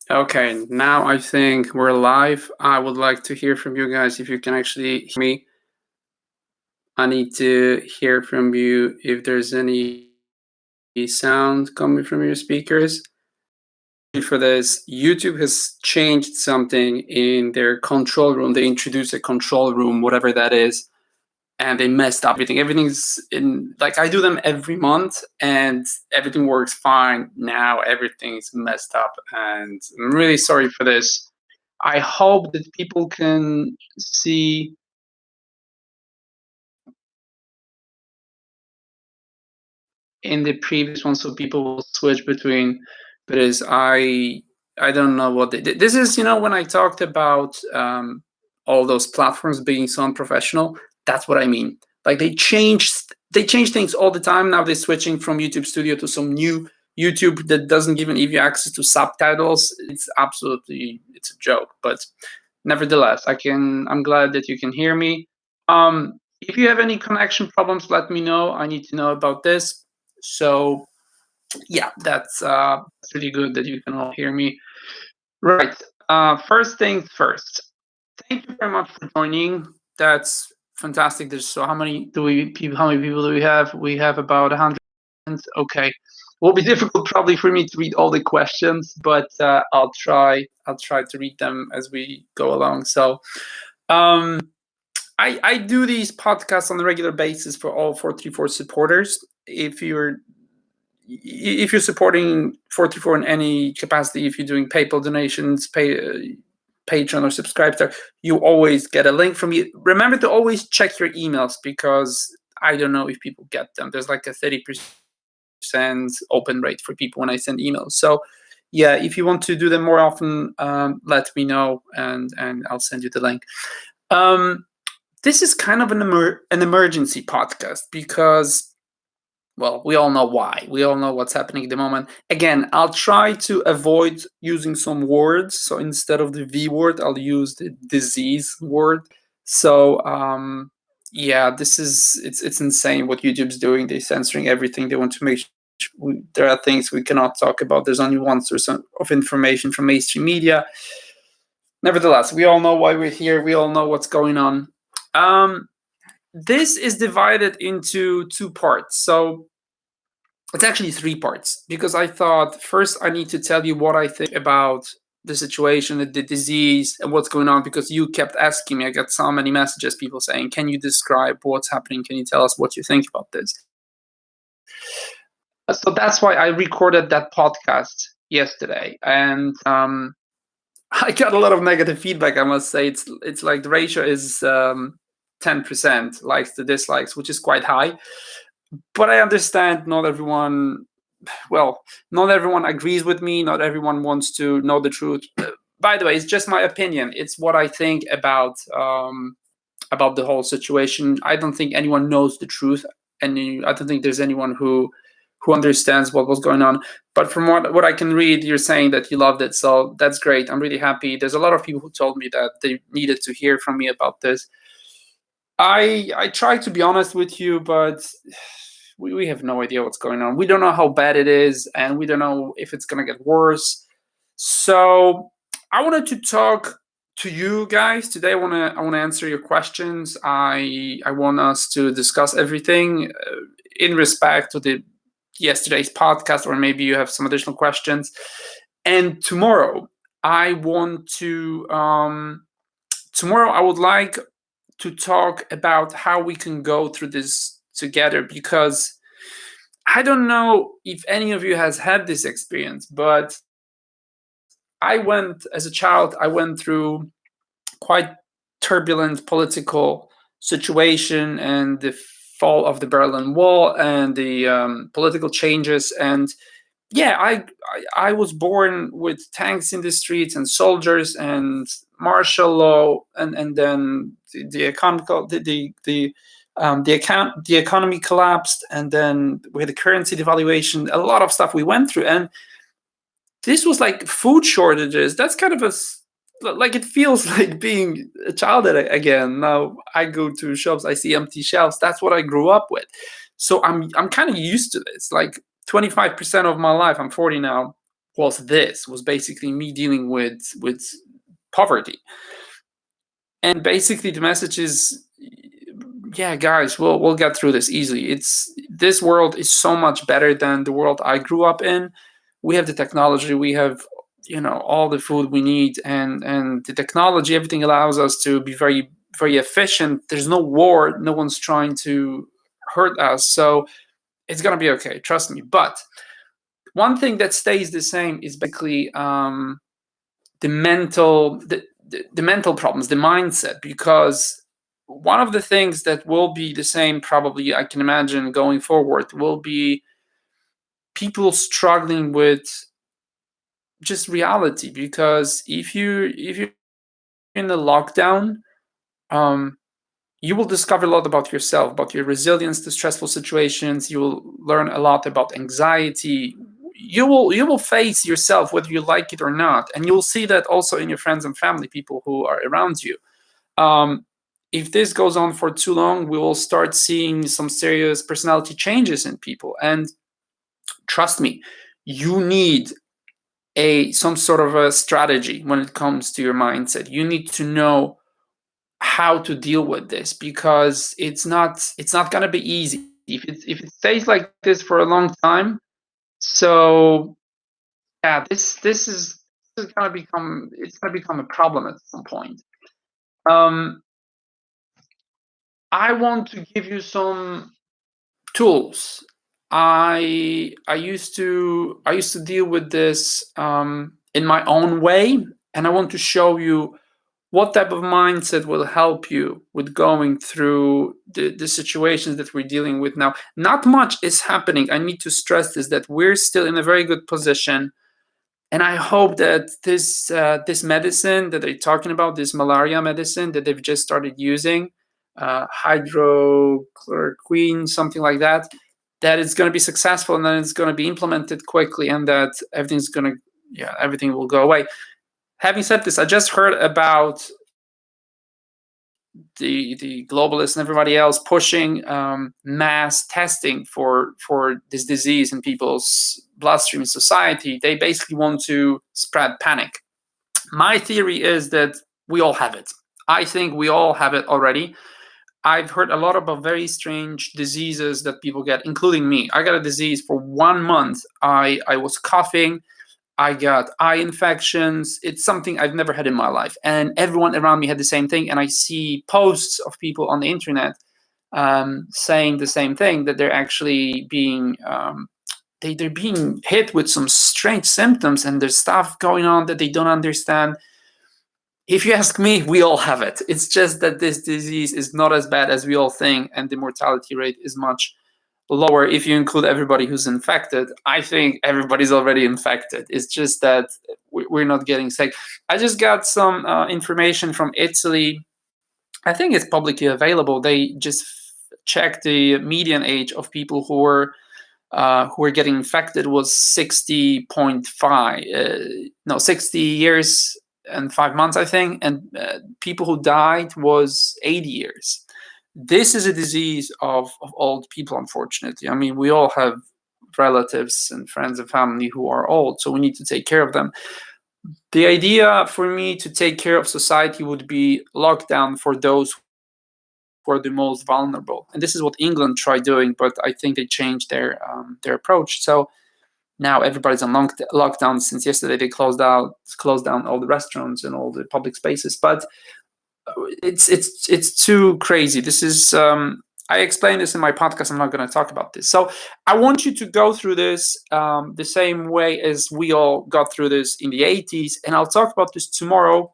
Okay, now I think we're live. I would like to hear from you guys if you can actually hear me. I need to hear from you if there's any sound coming from your speakers. For this, YouTube has changed something in their control room. They introduced a control room, whatever that is, and they messed up everything. Everything's in, like, I do them every month and everything works fine. Now everything's messed up and I'm really sorry for this. I hope that people can see in the previous one so people will switch between, because I don't know what this is. When I talked about all those platforms being so unprofessional, that's what I mean. Like they change things all the time. Now they're switching from YouTube Studio to some new YouTube that doesn't even give you access to subtitles. It's a joke. But nevertheless, I'm glad that you can hear me. If you have any connection problems, let me know. I need to know about this. So yeah, that's really good that you can all hear me. Right. First things first. Thank you very much for joining. That's fantastic. There's how many how many people do we have? We have about 100. Okay. Will be difficult probably for me to read all the questions, but I'll try to read them as we go along. So I do these podcasts on a regular basis for all 434 supporters. If you're supporting 434 in any capacity, if you're doing PayPal donations, Patreon or Subscribe, you always get a link from me. Remember to always check your emails because I don't know if people get them. There's like a 30% open rate for people when I send emails. So yeah, if you want to do them more often, let me know and I'll send you the link. This is kind of an emergency podcast because, well, we all know why. We all know what's happening at the moment. Again, I'll try to avoid using some words. So instead of the V word, I'll use the disease word. So yeah, it's insane what YouTube's doing. They're censoring everything. They want to make sure there are things we cannot talk about. There's only one source of information from mainstream media. Nevertheless, we all know why we're here. We all know what's going on. This is divided into two parts. So it's actually three parts because I thought first I need to tell you what I think about the situation, the disease, and what's going on, because you kept asking me. I got so many messages, people saying, can you describe what's happening? Can you tell us what you think about this? So that's why I recorded that podcast yesterday. And I got a lot of negative feedback, I must say. It's like the ratio is 10% likes to dislikes, which is quite high. But I understand not everyone agrees with me. Not everyone wants to know the truth. By the way, it's just my opinion. It's what I think about the whole situation. I don't think anyone knows the truth, and I don't think there's anyone who understands what was going on. But from what I can read, you're saying that you loved it, so that's great. I'm really happy. There's a lot of people who told me that they needed to hear from me about this. I try to be honest with you, but we have no idea what's going on. We don't know how bad it is, and we don't know if it's going to get worse. So I wanted to talk to you guys today. I want to answer your questions. I want us to discuss everything in respect to yesterday's podcast, or maybe you have some additional questions. And tomorrow, I want to. Tomorrow, I would like to talk about how we can go through this together, because I don't know if any of you has had this experience, but as a child, I went through quite turbulent political situation and the fall of the Berlin Wall and the political changes. And yeah, I was born with tanks in the streets and soldiers and martial law, and then the economy collapsed, and then we had the currency devaluation. A lot of stuff we went through, and this was like food shortages. That's kind of it feels like being a child again. Now I go to shops, I see empty shelves. That's what I grew up with. So I'm kind of used to this. Like 25% of my life, I'm 40 now, was basically me dealing with poverty. And basically the message is, yeah, guys, we'll get through this easily. This world is so much better than the world I grew up in. We have the technology, we have all the food we need, and the technology, everything allows us to be very, very efficient. There's no war, no one's trying to hurt us, so it's gonna be okay, trust me. But one thing that stays the same is basically the mental problems, the mindset, because one of the things that will be the same, probably, I can imagine, going forward, will be people struggling with just reality. Because if you're in a lockdown, you will discover a lot about yourself, about your resilience to stressful situations. You will learn a lot about anxiety. You will face yourself whether you like it or not, and you'll see that also in your friends and family, people who are around you. If this goes on for too long, we will start seeing some serious personality changes in people. And trust me, you need some sort of a strategy when it comes to your mindset. You need to know how to deal with this, because it's not going to be easy if it stays like this for a long time. So yeah, this is going to become a problem at some point. I want to give you some tools. I used to deal with this in my own way, and I want to show you what type of mindset will help you with going through the situations that we're dealing with now. Not much is happening. I need to stress this, that we're still in a very good position. And I hope that this medicine that they're talking about, this malaria medicine that they've just started using, hydrochloroquine, something like that, that it's going to be successful, and then it's going to be implemented quickly, and that everything will go away. Having said this, I just heard about the globalists and everybody else pushing mass testing for this disease in people's bloodstream in society. They basically want to spread panic. My theory is that we all have it. I think we all have it already. I've heard a lot about very strange diseases that people get, including me. I got a disease for 1 month. I was coughing. I got eye infections. It's something I've never had in my life. And everyone around me had the same thing. And I see posts of people on the internet saying the same thing, that they're actually being they're being hit with some strange symptoms, and there's stuff going on that they don't understand. If you ask me, we all have it. It's just that this disease is not as bad as we all think, and the mortality rate is much lower if you include everybody who's infected. I think everybody's already infected. It's just that we're not getting sick. I just got some information from Italy. I think it's publicly available. They just checked the median age of people who were getting infected was 60 years and 5 months, I think, and people who died was 80 years. This is a disease of old people, unfortunately. I mean, we all have relatives and friends and family who are old, so we need to take care of them. The idea for me to take care of society would be lockdown for those who are the most vulnerable. And this is what England tried doing, but I think they changed their approach. So now everybody's on lockdown. Since yesterday, they closed down all the restaurants and all the public spaces. But it's too crazy. This is I explained this in my podcast. I'm not going to talk about this. So I want you to go through this the same way as we all got through this in the 80s, and I'll talk about this tomorrow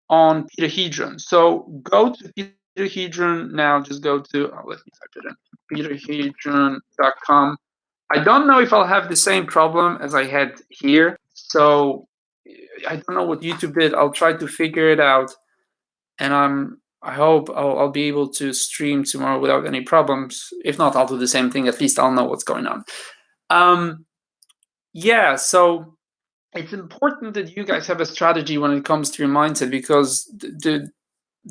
on Peter Hedron. So go to Peter Hedron now. Just go to let me type it in, peterhedron.com. I don't know if I'll have the same problem as I had here. So I don't know what YouTube did. I'll try to figure it out, and I hope I'll be able to stream tomorrow without any problems. If not, I'll do the same thing. At least I'll know what's going on. Yeah, so it's important that you guys have a strategy when it comes to your mindset, because the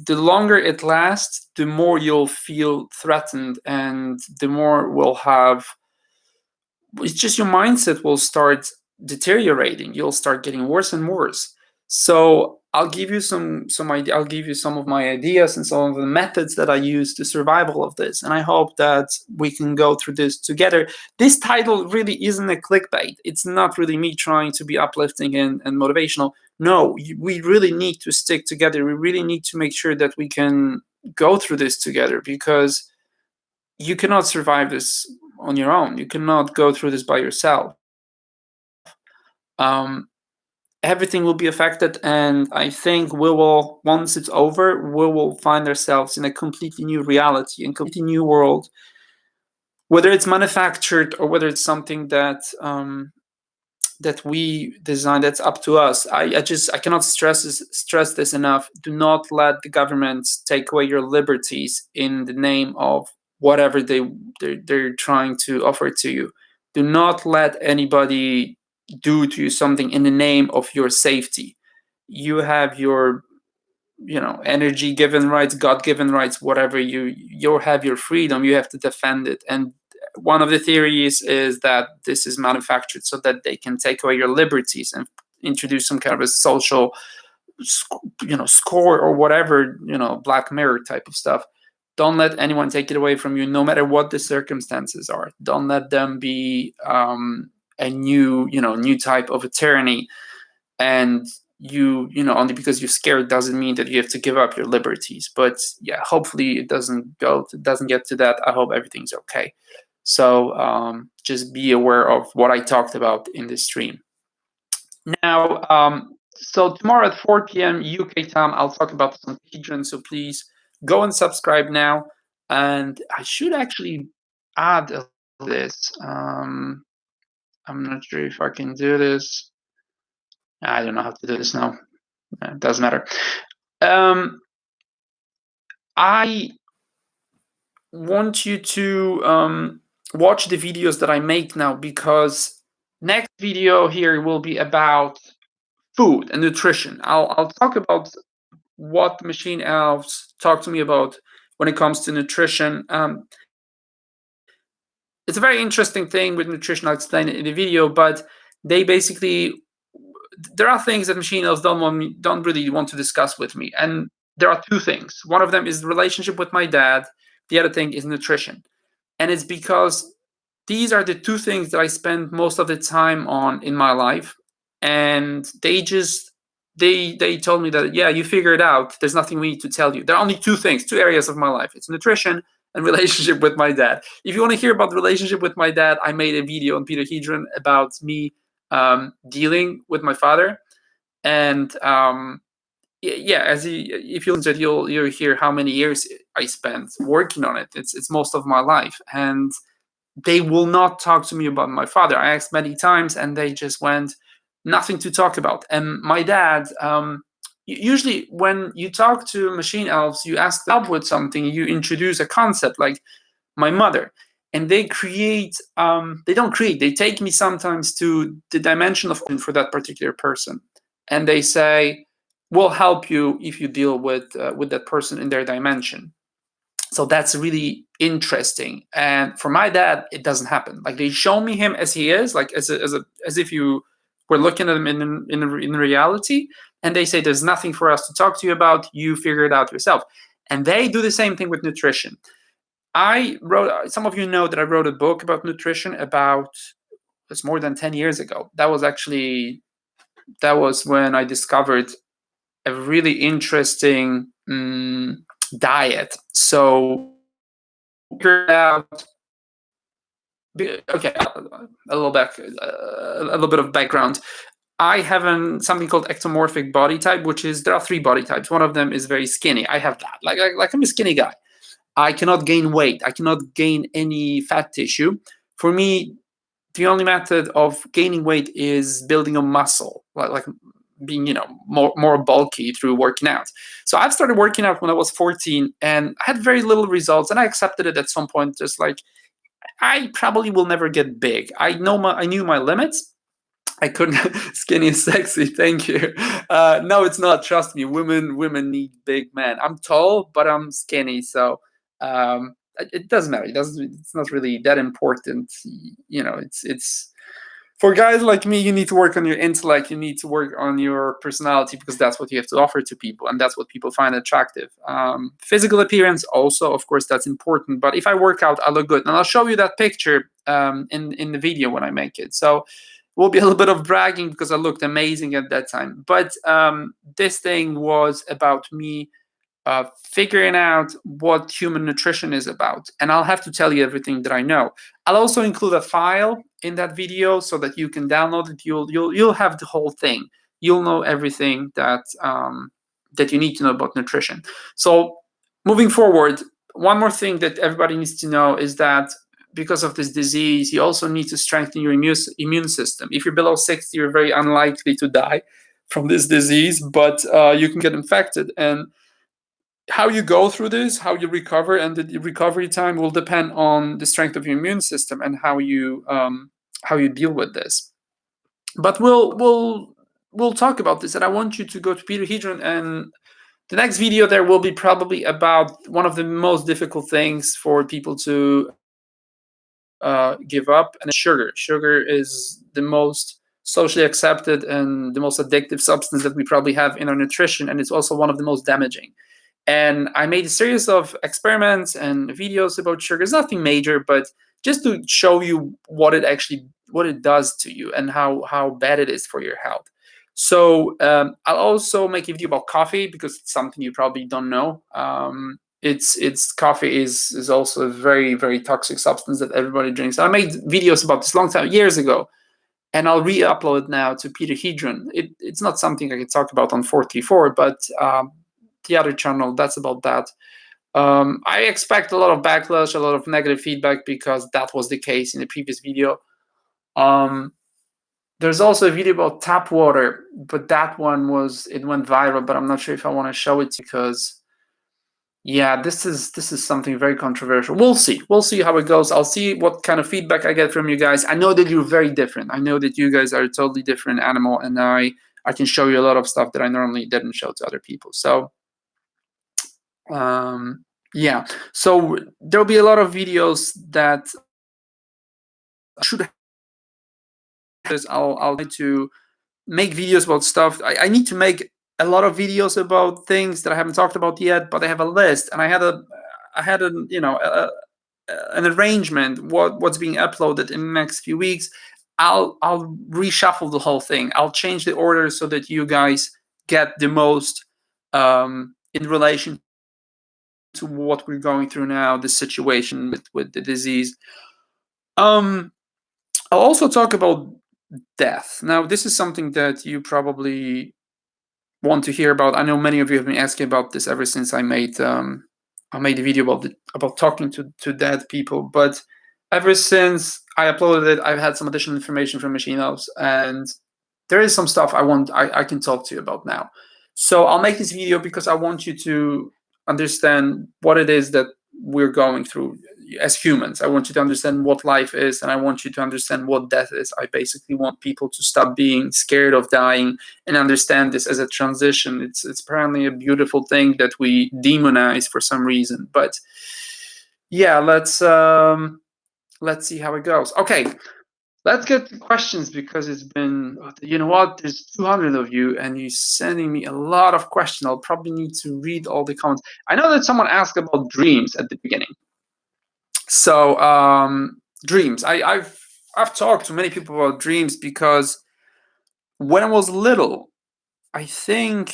longer it lasts, the more you'll feel threatened, and the more we'll have. It's just your mindset will start deteriorating. You'll start getting worse and worse. So I'll give you some idea. I'll give you some of my ideas and some of the methods that I use to survive all of this. And I hope that we can go through this together. This title really isn't a clickbait. It's not really me trying to be uplifting and motivational. No, we really need to stick together. We really need to make sure that we can go through this together, because you cannot survive this on your own. You cannot go through this by yourself. Everything will be affected, and I think we will, once it's over, we will find ourselves in a completely new reality, in a completely new world, whether it's manufactured or whether it's something that that we design. That's up to us. I cannot stress this enough. Do not let the governments take away your liberties in the name of whatever they're trying to offer to you. Do not let anybody do to you something in the name of your safety. You have your, energy given rights, God given rights, whatever. You have your freedom. You have to defend it. And one of the theories is that this is manufactured so that they can take away your liberties and introduce some kind of a social, score or whatever, Black Mirror type of stuff. Don't let anyone take it away from you, no matter what the circumstances are. Don't let them be a new type of a tyranny. And only because you're scared doesn't mean that you have to give up your liberties. But yeah, hopefully it doesn't get to that. I hope everything's okay. So just be aware of what I talked about in this stream. Now, so tomorrow at 4 p.m. UK time, I'll talk about some Hedron. So please go and subscribe now. And I should actually add this. I'm not sure if I can do this. I don't know how to do this now. It doesn't matter. I want you to watch the videos that I make now, because next video here will be about food and nutrition. I'll talk about what the machine elves talk to me about when it comes to nutrition. It's a very interesting thing with nutrition. I'll explain it in the video, but they basically, there are things that machine elves don't really want to discuss with me. And there are two things. One of them is the relationship with my dad. The other thing is nutrition. And it's because these are the two things that I spend most of the time on in my life. And they told me that, yeah, you figure it out. There's nothing we need to tell you. There are only two areas of my life. It's nutrition and relationship with my dad. If you want to hear about the relationship with my dad, I made a video on Peter Hedron about me dealing with my father. And yeah, if you listen to it, you'll hear how many years I spent working on it. It's most of my life. And they will not talk to me about my father. I asked many times, and they just went, nothing to talk about. And my dad, usually when you talk to machine elves, you ask them help with something, you introduce a concept, like my mother, and they they take me sometimes to the dimension of for that particular person, and they say, we'll help you if you deal with that person in their dimension. So that's really interesting. And for my dad, it doesn't happen. Like, they show me him as he is, like as if you were looking at him in reality, and they say, there's nothing for us to talk to you about. You figure it out yourself. And they do the same thing with nutrition. Some of you know that I wrote a book about nutrition it's more than 10 years ago. That was when I discovered a really interesting diet. So, okay, a little bit of background. I have something called ectomorphic body type, which is, there are three body types. One of them is very skinny. I have that. Like I'm a skinny guy. I cannot gain weight. I cannot gain any fat tissue. For me, the only method of gaining weight is building a muscle, like being, more bulky through working out. So I've started working out when I was 14, and I had very little results, and I accepted it at some point, just like, I probably will never get big. I knew my limits. I couldn't. Skinny is sexy. Thank you. No, it's not. Trust me. Women need big men. I'm tall, but I'm skinny, so it doesn't matter. It's not really that important. It's For guys like me, you need to work on your intellect, you need to work on your personality, because that's what you have to offer to people, and that's what people find attractive. Physical appearance also, of course, that's important, but if I work out, I look good. And I'll show you that picture in the video when I make it. So it will be a little bit of bragging because I looked amazing at that time. But this thing was about me figuring out what human nutrition is about, and I'll have to tell you everything that I know. I'll also include a file in that video so that you can download it. You'll have the whole thing. You'll know everything that that you need to know about nutrition. So moving forward, one more thing that everybody needs to know is that because of this disease, you also need to strengthen your immune system. If you're below 60, you're very unlikely to die from this disease, but you can get infected. And how you go through this, how you recover, and the recovery time will depend on the strength of your immune system and how you deal with this. But we'll talk about this, and I want you to go to Peter Hedron, and the next video there will be probably about one of the most difficult things for people to give up, and it's sugar. Sugar is the most socially accepted and the most addictive substance that we probably have in our nutrition, and it's also one of the most damaging. And I made a series of experiments and videos about sugar. It's nothing major, but just to show you what it does to you and how bad it is for your health. So I'll also make a video about coffee, because it's something you probably don't know. It's coffee is also a very, very toxic substance that everybody drinks. I made videos about this long time, years ago, and I'll re-upload it now to Peter Hedron. It's not something I can talk about on 434, but the other channel, that's about that. I expect a lot of backlash, a lot of negative feedback, because that was the case in the previous video. There's also a video about tap water, but that one it went viral, but I'm not sure if I want to show it, because yeah, this is something very controversial. We'll see how it goes. I'll see what kind of feedback I get from you guys. I know that you're very different. I know that you guys are a totally different animal, and I can show you a lot of stuff that I normally didn't show to other people. So yeah, so there'll be a lot of videos that should I'll try to make videos about stuff. I need to make a lot of videos about things that I haven't talked about yet, but I have a list, and I had a an arrangement what's being uploaded in the next few weeks. I'll reshuffle the whole thing. I'll change the order so that you guys get the most in relation to what we're going through now, the situation with the disease. I'll also talk about death. Now, this is something that you probably want to hear about. I know many of you have been asking about this ever since I made a video about talking to dead people. But ever since I uploaded it, I've had some additional information from Machine Elves, and there is some stuff I can talk to you about now. So I'll make this video because I want you to understand what it is that we're going through as humans. I want you to understand what life is, and I want you to understand what death is. I basically want people to stop being scared of dying and understand this as a transition. It's apparently a beautiful thing that we demonize for some reason. But yeah, let's see how it goes. Okay. Let's get to questions, because it's been, you know what, there's 200 of you, and you're sending me a lot of questions. I'll probably need to read all the comments. I know that someone asked about dreams at the beginning. So dreams. I've talked to many people about dreams, because when I was little, I think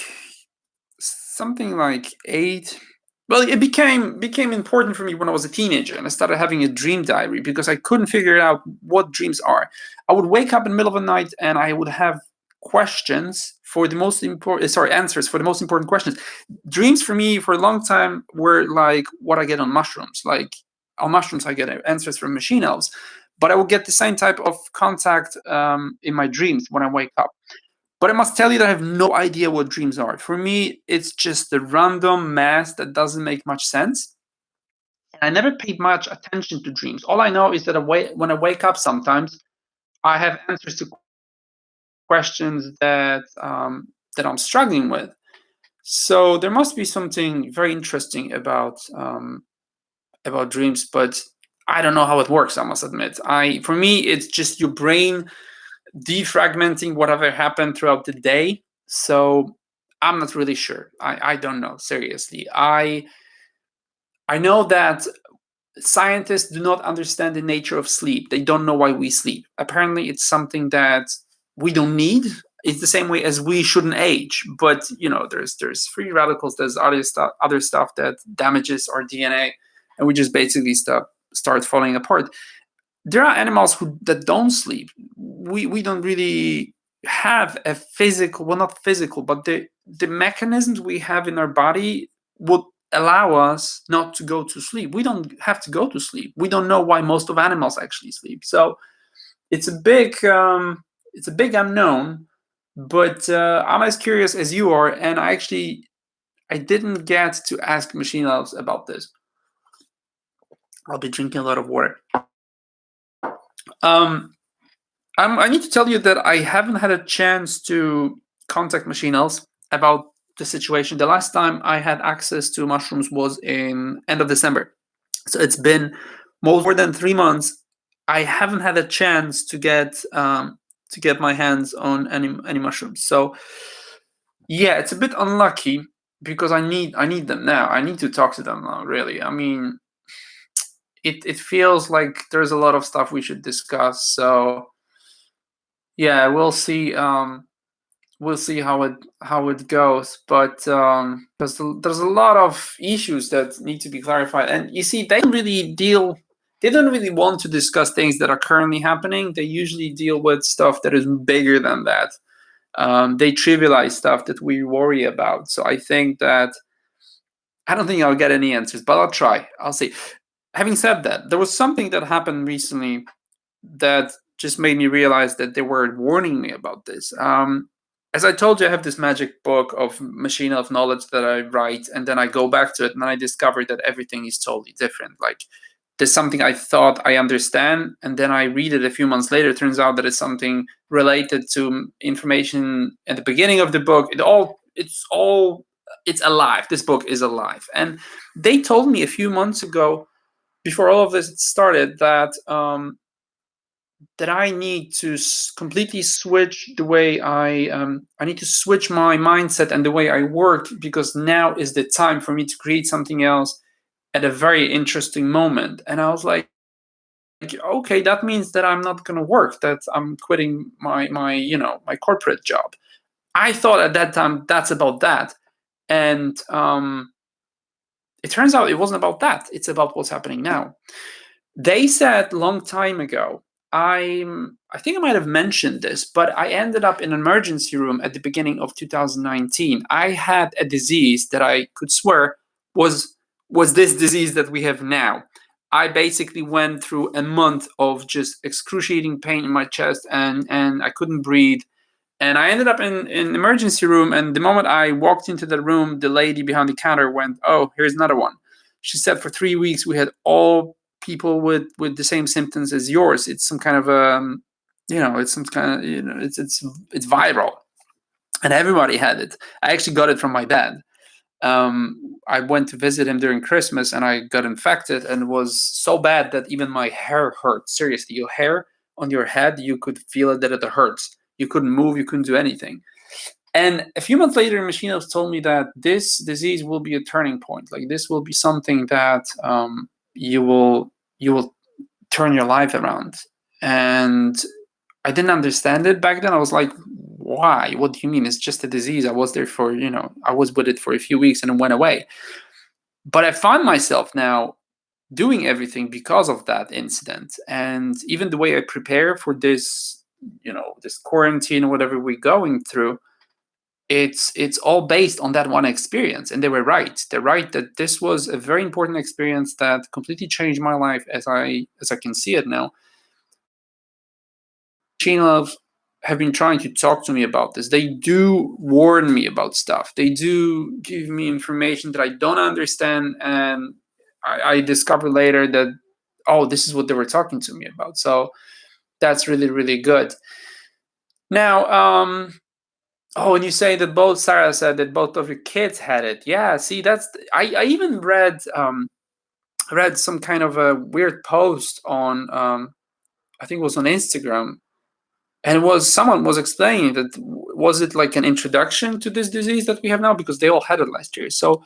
something like 8. Well, it became important for me when I was a teenager, and I started having a dream diary, because I couldn't figure out what dreams are. I would wake up in the middle of the night, and I would have questions for the most important, answers for the most important questions. Dreams for me for a long time were like what I get on mushrooms. Like on mushrooms, I get answers from Machine Elves, but I would get the same type of contact in my dreams when I wake up. But I must tell you that I have no idea what dreams are. For me, it's just a random mass that doesn't make much sense. And I never paid much attention to dreams. All I know is that when I wake up sometimes, I have answers to questions that I'm struggling with. So there must be something very interesting about dreams, but I don't know how it works, I must admit. For me, it's just your brain defragmenting whatever happened throughout the day. So I'm not really sure. I don't know, seriously. I know that scientists do not understand the nature of sleep. They don't know why we sleep. Apparently, it's something that we don't need. It's the same way as we shouldn't age. But there's free radicals. There's other stuff that damages our DNA, and we just basically start falling apart. There are animals that don't sleep. We don't really have a physical, well, not physical, but the mechanisms we have in our body would allow us not to go to sleep. We don't have to go to sleep. We don't know why most of animals actually sleep. So it's a big unknown. But I'm as curious as you are, and I didn't get to ask machine elves about this. I'll be drinking a lot of water. I need to tell you that I haven't had a chance to contact machine elves about the situation. The last time I had access to mushrooms was in end of December. So it's been more than 3 months. I haven't had a chance to get my hands on any mushrooms. So yeah, it's a bit unlucky because I need them now. I need to talk to them now, really. I mean, it feels like there's a lot of stuff we should discuss. So yeah, we'll see. We'll see how it goes. But there's a lot of issues that need to be clarified. And you see, they don't really want to discuss things that are currently happening. They usually deal with stuff that is bigger than that. They trivialize stuff that we worry about. So I think that I don't think I'll get any answers, but I'll try. I'll see. Having said that, there was something that happened recently that just made me realize that they were warning me about this. As I told you, I have this magic book of machine of knowledge that I write, and then I go back to it, and I discover that everything is totally different. Like there's something I thought I understand, and then I read it a few months later. It turns out that it's something related to information at the beginning of the book. It's alive. This book is alive, and they told me a few months ago, before all of this started, that I need to completely switch the way I need to switch my mindset and the way I work, because now is the time for me to create something else at a very interesting moment. And I was like, okay, that means that I'm not going to work, that I'm quitting my corporate job. I thought at that time that's about that. And it turns out it wasn't about that. It's about what's happening now. They said long time ago, I think I might have mentioned this, but I ended up in an emergency room at the beginning of 2019. I had a disease that I could swear was this disease that we have now. I basically went through a month of just excruciating pain in my chest, and I couldn't breathe. And I ended up in an emergency room, and the moment I walked into the room, the lady behind the counter went, "Oh, here's another one." She said for 3 weeks we had all people with the same symptoms as yours. It's some kind of it's some kind of it's viral, and everybody had it. I actually got it from my dad. I went to visit him during Christmas, and I got infected, and it was so bad that even my hair hurt. Seriously, your hair on your head, you could feel it that it hurts. You couldn't move, you couldn't do anything. And a few months later, machine elves told me that this disease will be a turning point. Like this will be something that you will turn your life around. And I didn't understand it back then. I was like, why? What do you mean? It's just a disease. I was there for, I was with it for a few weeks and it went away. But I find myself now doing everything because of that incident. And even the way I prepare for this, this quarantine or whatever we're going through, it's all based on that one experience. And they were right. They're right that this was a very important experience that completely changed my life as I can see it now. Machine elves have been trying to talk to me about this. They do warn me about stuff. They do give me information that I don't understand, and I discover later that, oh, this is what they were talking to me about. So that's really, really good. Now, and you say that Sarah said that both of your kids had it. Yeah, see, I even read some kind of a weird post on, I think it was on Instagram, And someone was explaining that, was it like an introduction to this disease that we have now, because they all had it last year. So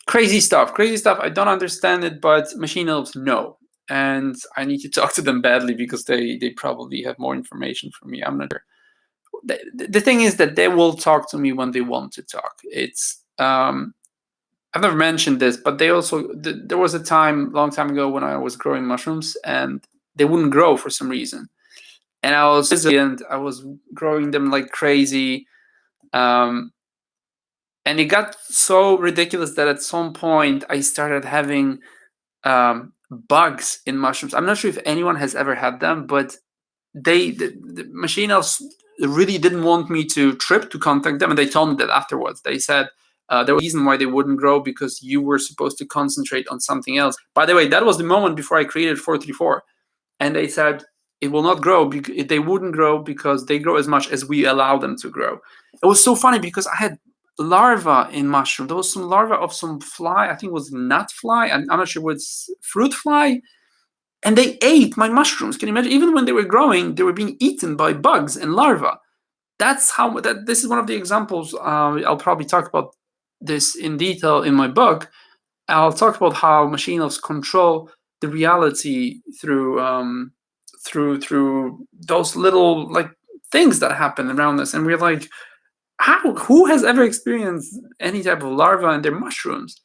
crazy stuff. I don't understand it, but machine elves know, and I need to talk to them badly because they probably have more information from me. I'm not sure. The thing is that they will talk to me when they want to talk. It's I've never mentioned this, but they also there was a long time ago when I was growing mushrooms and they wouldn't grow for some reason, and I was growing them like crazy, and it got so ridiculous that at some point I started having bugs in mushrooms. I'm not sure if anyone has ever had them, but the machine elves really didn't want me to trip to contact them, and they told me that afterwards. They said there was a reason why they wouldn't grow, because you were supposed to concentrate on something else. By the way, that was the moment before I created 434, and they said it will not grow. They wouldn't grow because they grow as much as we allow them to grow. It was so funny because I had larvae in mushroom. There was some larvae of some fly. I think it was nut fly. I'm not sure what's fruit fly. And they ate my mushrooms. Can you imagine? Even when they were growing, they were being eaten by bugs and larvae. That's how. This is one of the examples. I'll probably talk about this in detail in my book. I'll talk about how machine elves control the reality through those little like things that happen around us, and we're like, who has ever experienced any type of larva in their mushrooms?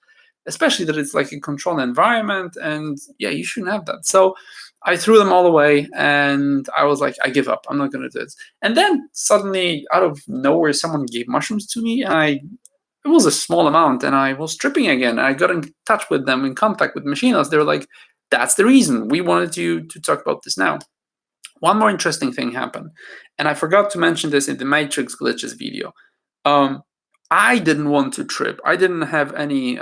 Especially that it's like a controlled environment, and yeah, you shouldn't have that. So I threw them all away, and I was like, I give up. I'm not gonna do this. And then suddenly, out of nowhere, someone gave mushrooms to me, and it was a small amount, and I was tripping again. I got in touch with them, in contact with machine elves. They were like, that's the reason we wanted you to talk about this now. One more interesting thing happened, and I forgot to mention this in the Matrix glitches video. I didn't want to trip. I didn't have any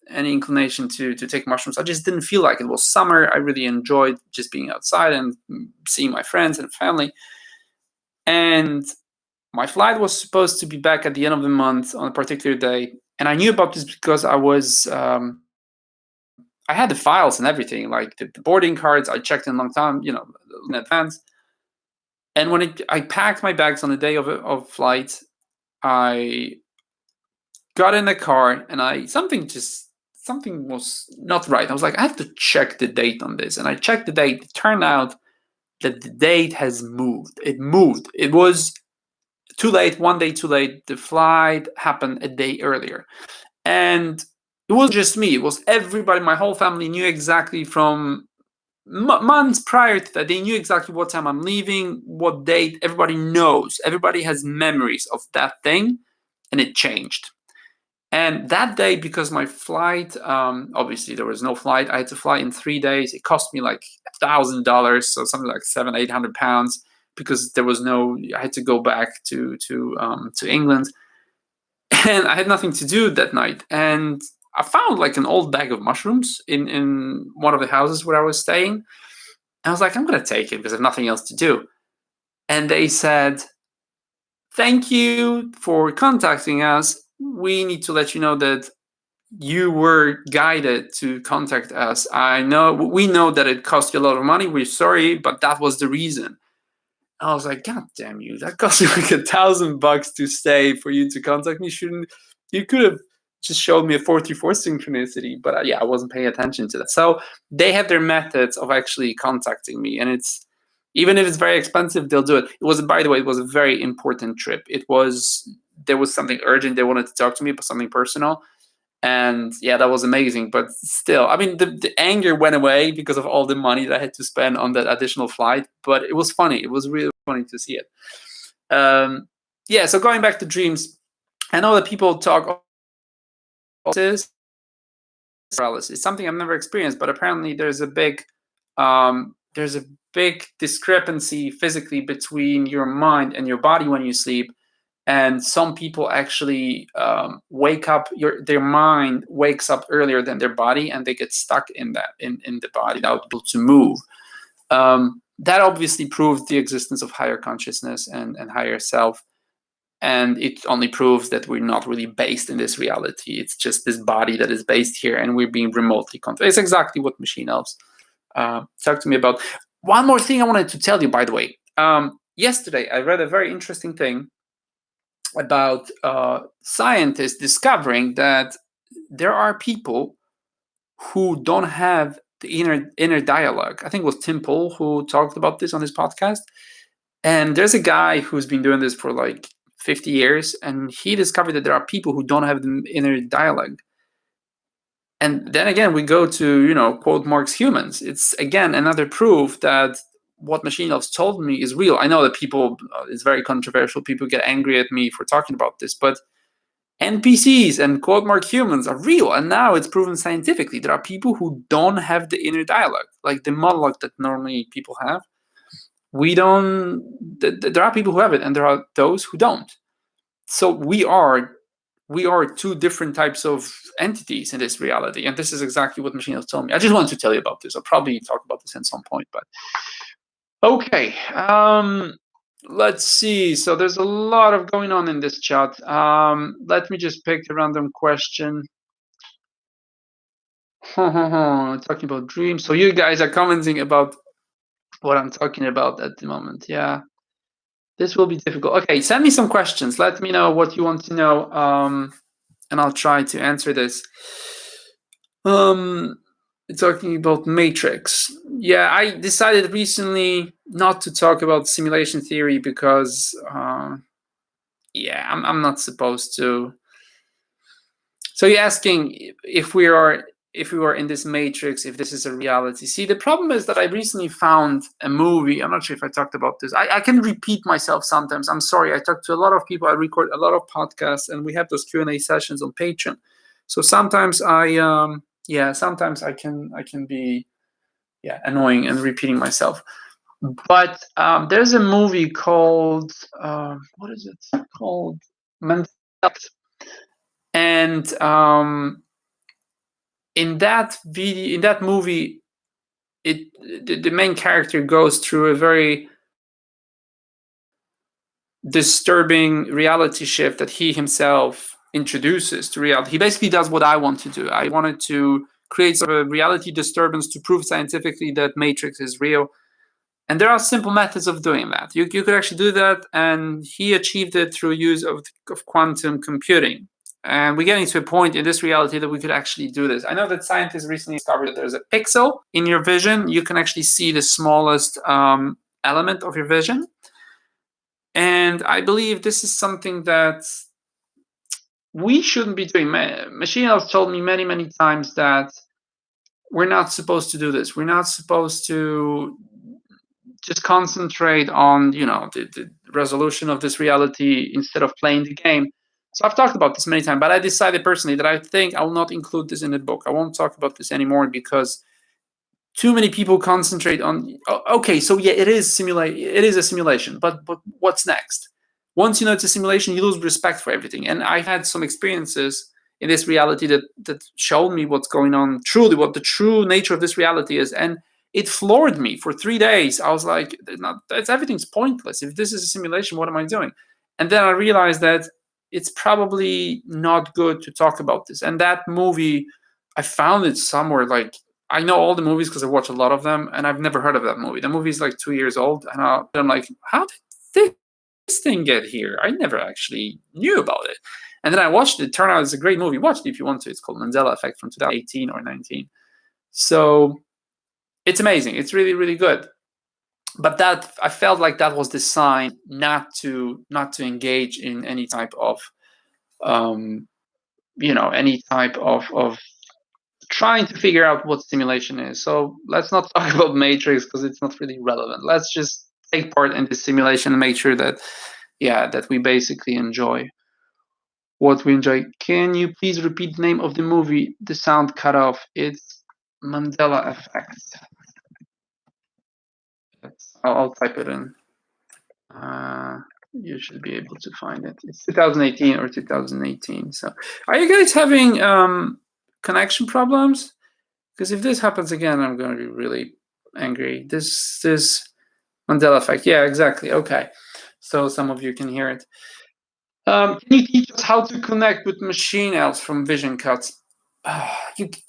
inclination to take mushrooms. I just didn't feel like it. It was summer. I really enjoyed just being outside and seeing my friends and family. And my flight was supposed to be back at the end of the month on a particular day, and I knew about this because I had the files and everything, like the boarding cards. I checked in a long time, in advance. And when I packed my bags on the day of flight, I got in the car, and something was not right. I was like, I have to check the date on this, and I checked the date. It turned out that the date has moved. It moved. It was too late, one day too late. The flight happened a day earlier, and it wasn't just me. It was everybody. My whole family knew exactly from months prior to that. They knew exactly what time I'm leaving, what date. Everybody knows. Everybody has memories of that thing, and it changed. And that day, because my flight, obviously there was no flight, I had to fly in 3 days. It cost me like $1,000, so something like £700-800, because there was I had to go back to England, and I had nothing to do that night. And I found like an old bag of mushrooms in one of the houses where I was staying. And I was like, I'm gonna take it because I have nothing else to do. And they said, thank you for contacting us. We need to let you know that you were guided to contact us. We know that it cost you a lot of money. We're sorry, but that was the reason. I was like, God damn you! That cost you like $1,000 to stay for you to contact me. You could have just showed me a 434 synchronicity, but I wasn't paying attention to that. So they have their methods of actually contacting me, and even if it's very expensive, they'll do it. By the way, it was a very important trip. There was something urgent. They wanted to talk to me about something personal. And yeah, that was amazing. But still, I mean, the anger went away because of all the money that I had to spend on that additional flight. But it was funny. It was really funny to see it. So going back to dreams, I know that people talk paralysis. It's something I've never experienced, but apparently there's a big discrepancy physically between your mind and your body when you sleep. And some people actually wake up. Their mind wakes up earlier than their body, and they get stuck in the body, not able to move. That obviously proves the existence of higher consciousness and higher self. And it only proves that we're not really based in this reality. It's just this body that is based here, and we're being remotely controlled. It's exactly what machine elves talk to me about. One more thing I wanted to tell you, by the way. yesterday I read a very interesting thing about scientists discovering that there are people who don't have the inner dialogue. I think it was Tim Pool who talked about this on his podcast. And there's a guy who's been doing this for like 50 years, and he discovered that there are people who don't have the inner dialogue. And then again, we go to, quote Marx humans. It's again another proof that what machine elves told me is real. I know that people, it's very controversial. People get angry at me for talking about this, but NPCs and quote mark humans are real, and now it's proven scientifically. There are people who don't have the inner dialogue, like the monologue that normally people have. We don't. There are people who have it, and there are those who don't. So we are two different types of entities in this reality, and this is exactly what machine elves told me. I just wanted to tell you about this. I'll probably talk about this at some point, but okay. Let's see. So there's a lot of going on in this chat. Let me just pick a random question. Talking about dreams. So you guys are commenting about what I'm talking about at the moment. Yeah, this will be difficult. Okay, send me some questions. Let me know what you want to know, and I'll try to answer this. Talking about Matrix. Yeah, I decided recently not to talk about simulation theory because, I'm not supposed to. So you're asking if we are in this matrix, if this is a reality. See, the problem is that I recently found a movie. I'm not sure if I talked about this. I can repeat myself sometimes. I'm sorry. I talk to a lot of people. I record a lot of podcasts, and we have those Q&A sessions on Patreon. So sometimes sometimes I can be annoying and repeating myself. But there's a movie called what is it called? Monetization. And in that movie, the main character goes through a very disturbing reality shift that he himself introduces to reality. He basically does what I want to do. I wanted to create a reality disturbance to prove scientifically that Matrix is real. And there are simple methods of doing that. You could actually do that, and he achieved it through use of quantum computing. And we're getting to a point in this reality that we could actually do this. I know that scientists recently discovered that there's a pixel in your vision. You can actually see the smallest element of your vision. And I believe this is something that we shouldn't be doing. Machine elves told me many, many times that we're not supposed to do this. We're not supposed to just concentrate on the resolution of this reality instead of playing the game. So I've talked about this many times, but I decided personally that I think I will not include this in the book. I won't talk about this anymore because too many people concentrate on, okay, so yeah, it is a simulation, but what's next? Once you know it's a simulation, you lose respect for everything. And I had some experiences in this reality that showed me what's going on, truly what the true nature of this reality is. And it floored me for 3 days. I was like, everything's pointless. If this is a simulation, what am I doing? And then I realized that it's probably not good to talk about this. And that movie, I found it somewhere. Like, I know all the movies because I watch a lot of them, and I've never heard of that movie. The movie is like 2 years old, and I'm like, how did this thing get here? I never actually knew about it. And then I watched it. It turned out it's a great movie. Watch it if you want to. It's called Mandela Effect from 2018 or 19. So it's amazing. It's really, really good. But that, I felt like that was the sign not to engage in any type of trying to figure out what simulation is. So let's not talk about Matrix because it's not really relevant. Let's just take part in this simulation and make sure that we basically enjoy what we enjoy. Can you please repeat the name of the movie? The sound cut off. It's Mandela Effect. I'll type it in. You should be able to find it. It's 2018 or 2018. So are you guys having connection problems? Because if this happens again, I'm going to be really angry. This Mandela Effect. Yeah, exactly. Okay. So some of you can hear it. Can you teach us how to connect with machine elves from vision cuts?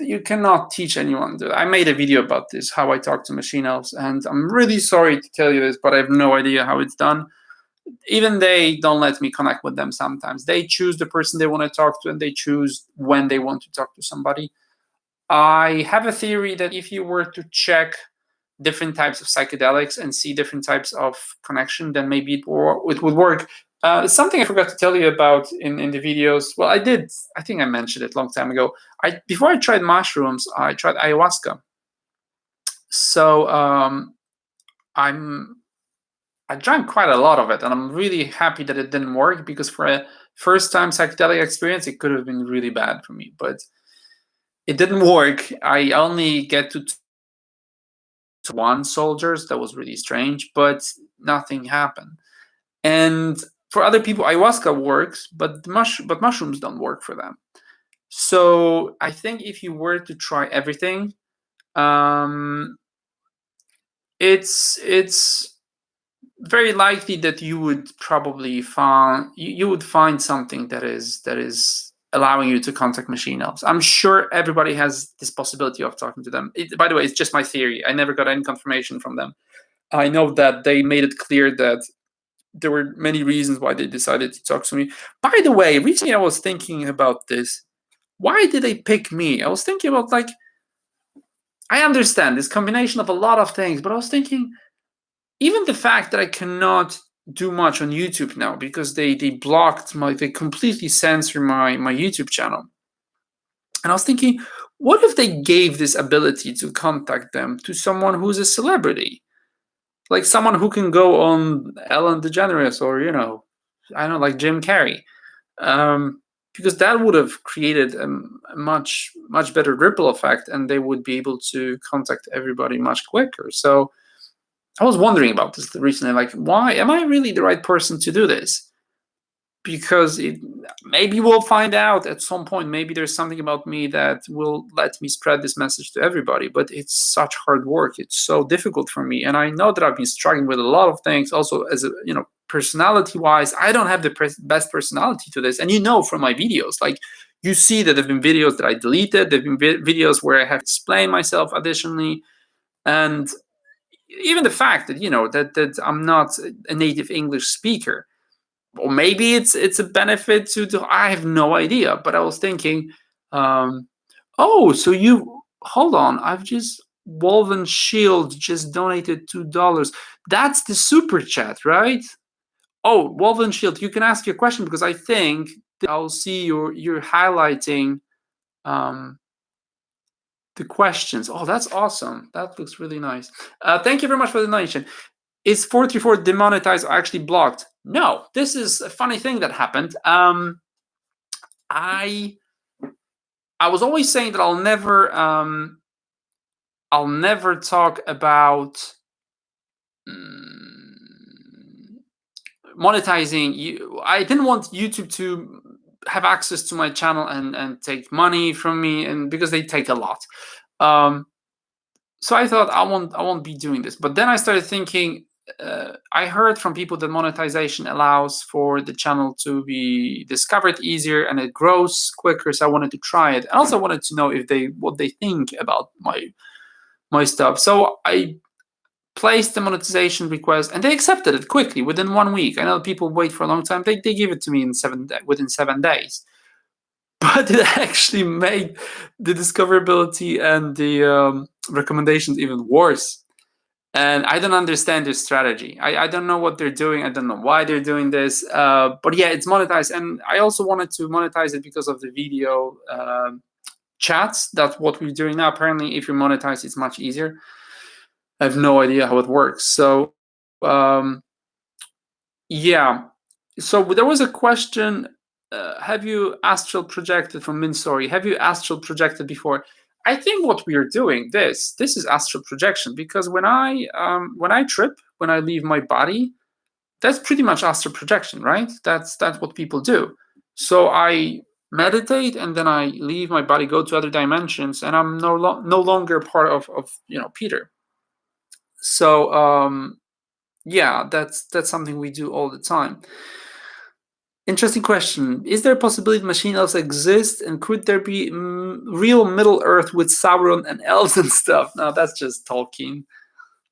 you cannot teach anyone. I made a video about this, how I talk to machine elves, and I'm really sorry to tell you this, but I have no idea how it's done. Even they don't let me connect with them sometimes. They choose the person they want to talk to, and they choose when they want to talk to somebody. I have a theory that if you were to check different types of psychedelics and see different types of connection, then maybe it would work. Something I forgot to tell you about in the videos. Well, I did. I think I mentioned it a long time ago. Before I tried mushrooms, I tried ayahuasca. So I drank quite a lot of it, and I'm really happy that it didn't work, because for a first-time psychedelic experience, it could have been really bad for me. But it didn't work. I only get to one soldiers. That was really strange, but nothing happened. And for other people, ayahuasca works, but mushrooms don't work for them. So I think if you were to try everything, it's very likely that you would probably find something that is allowing you to contact machine elves. I'm sure everybody has this possibility of talking to them. By the way, it's just my theory. I never got any confirmation from them. I know that they made it clear that there were many reasons why they decided to talk to me. By the way, recently I was thinking about this. Why did they pick me? I was thinking about, like, I understand this combination of a lot of things, but I was thinking, even the fact that I cannot do much on YouTube now because they completely censored my YouTube channel. And I was thinking, what if they gave this ability to contact them to someone who's a celebrity? Like someone who can go on Ellen DeGeneres, or, I don't know, like Jim Carrey. Because that would have created a much better ripple effect, and they would be able to contact everybody much quicker. So I was wondering about this recently, like, why am I really the right person to do this? Because maybe we'll find out at some point. Maybe there's something about me that will let me spread this message to everybody, but it's such hard work. It's so difficult for me. And I know that I've been struggling with a lot of things. Also, as a, personality-wise, I don't have the best personality to this. And from my videos, like, you see that there have been videos that I deleted. There have been videos where I have explained myself additionally. And even the fact that, that I'm not a native English speaker, or maybe it's a benefit to I have no idea. But I was thinking, hold on, I've just Woven Shield just donated $2. That's the super chat, right? Oh, Woven Shield, you can ask your question, because I think I'll see you're highlighting the questions. Oh, that's awesome. That looks really nice. Thank you very much for the donation. Is 44 demonetized or actually blocked? No, this is a funny thing that happened. I was always saying that I'll never talk about monetizing. I didn't want YouTube to have access to my channel and take money from me, and because they take a lot. So I thought I won't be doing this. But then I started thinking, I heard from people that monetization allows for the channel to be discovered easier and it grows quicker. So I wanted to try it. I also wanted to know what they think about my stuff. So I placed the monetization request, and they accepted it quickly within 1 week. I know people wait for a long time. They give it to me within 7 days. But it actually made the discoverability and the recommendations even worse. And I don't understand their strategy. I don't know what they're doing. I don't know why they're doing this. But yeah, it's monetized. And I also wanted to monetize it because of the video chats. That's what we're doing now. Apparently, if you're monetized, it's much easier. I have no idea how it works. So, yeah. So there was a question. Have you astral projected from Minstory? Have you astral projected before? I think what we are doing, this is astral projection, because when I trip, when I leave my body, that's pretty much astral projection, right? That's what people do. So I meditate, and then I leave my body, go to other dimensions, and I'm no longer part of Peter. So yeah, that's something we do all the time. Interesting question. Is there a possibility machine elves exist, and could there be real Middle Earth with Sauron and elves and stuff? No, that's just Tolkien.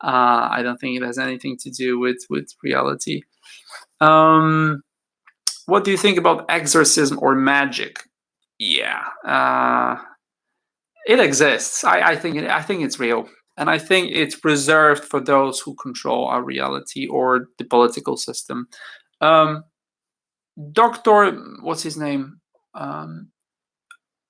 I don't think it has anything to do with reality. What do you think about exorcism or magic? Yeah, it exists. I think it's real, and I think it's reserved for those who control our reality or the political system. Doctor, what's his name? Masaru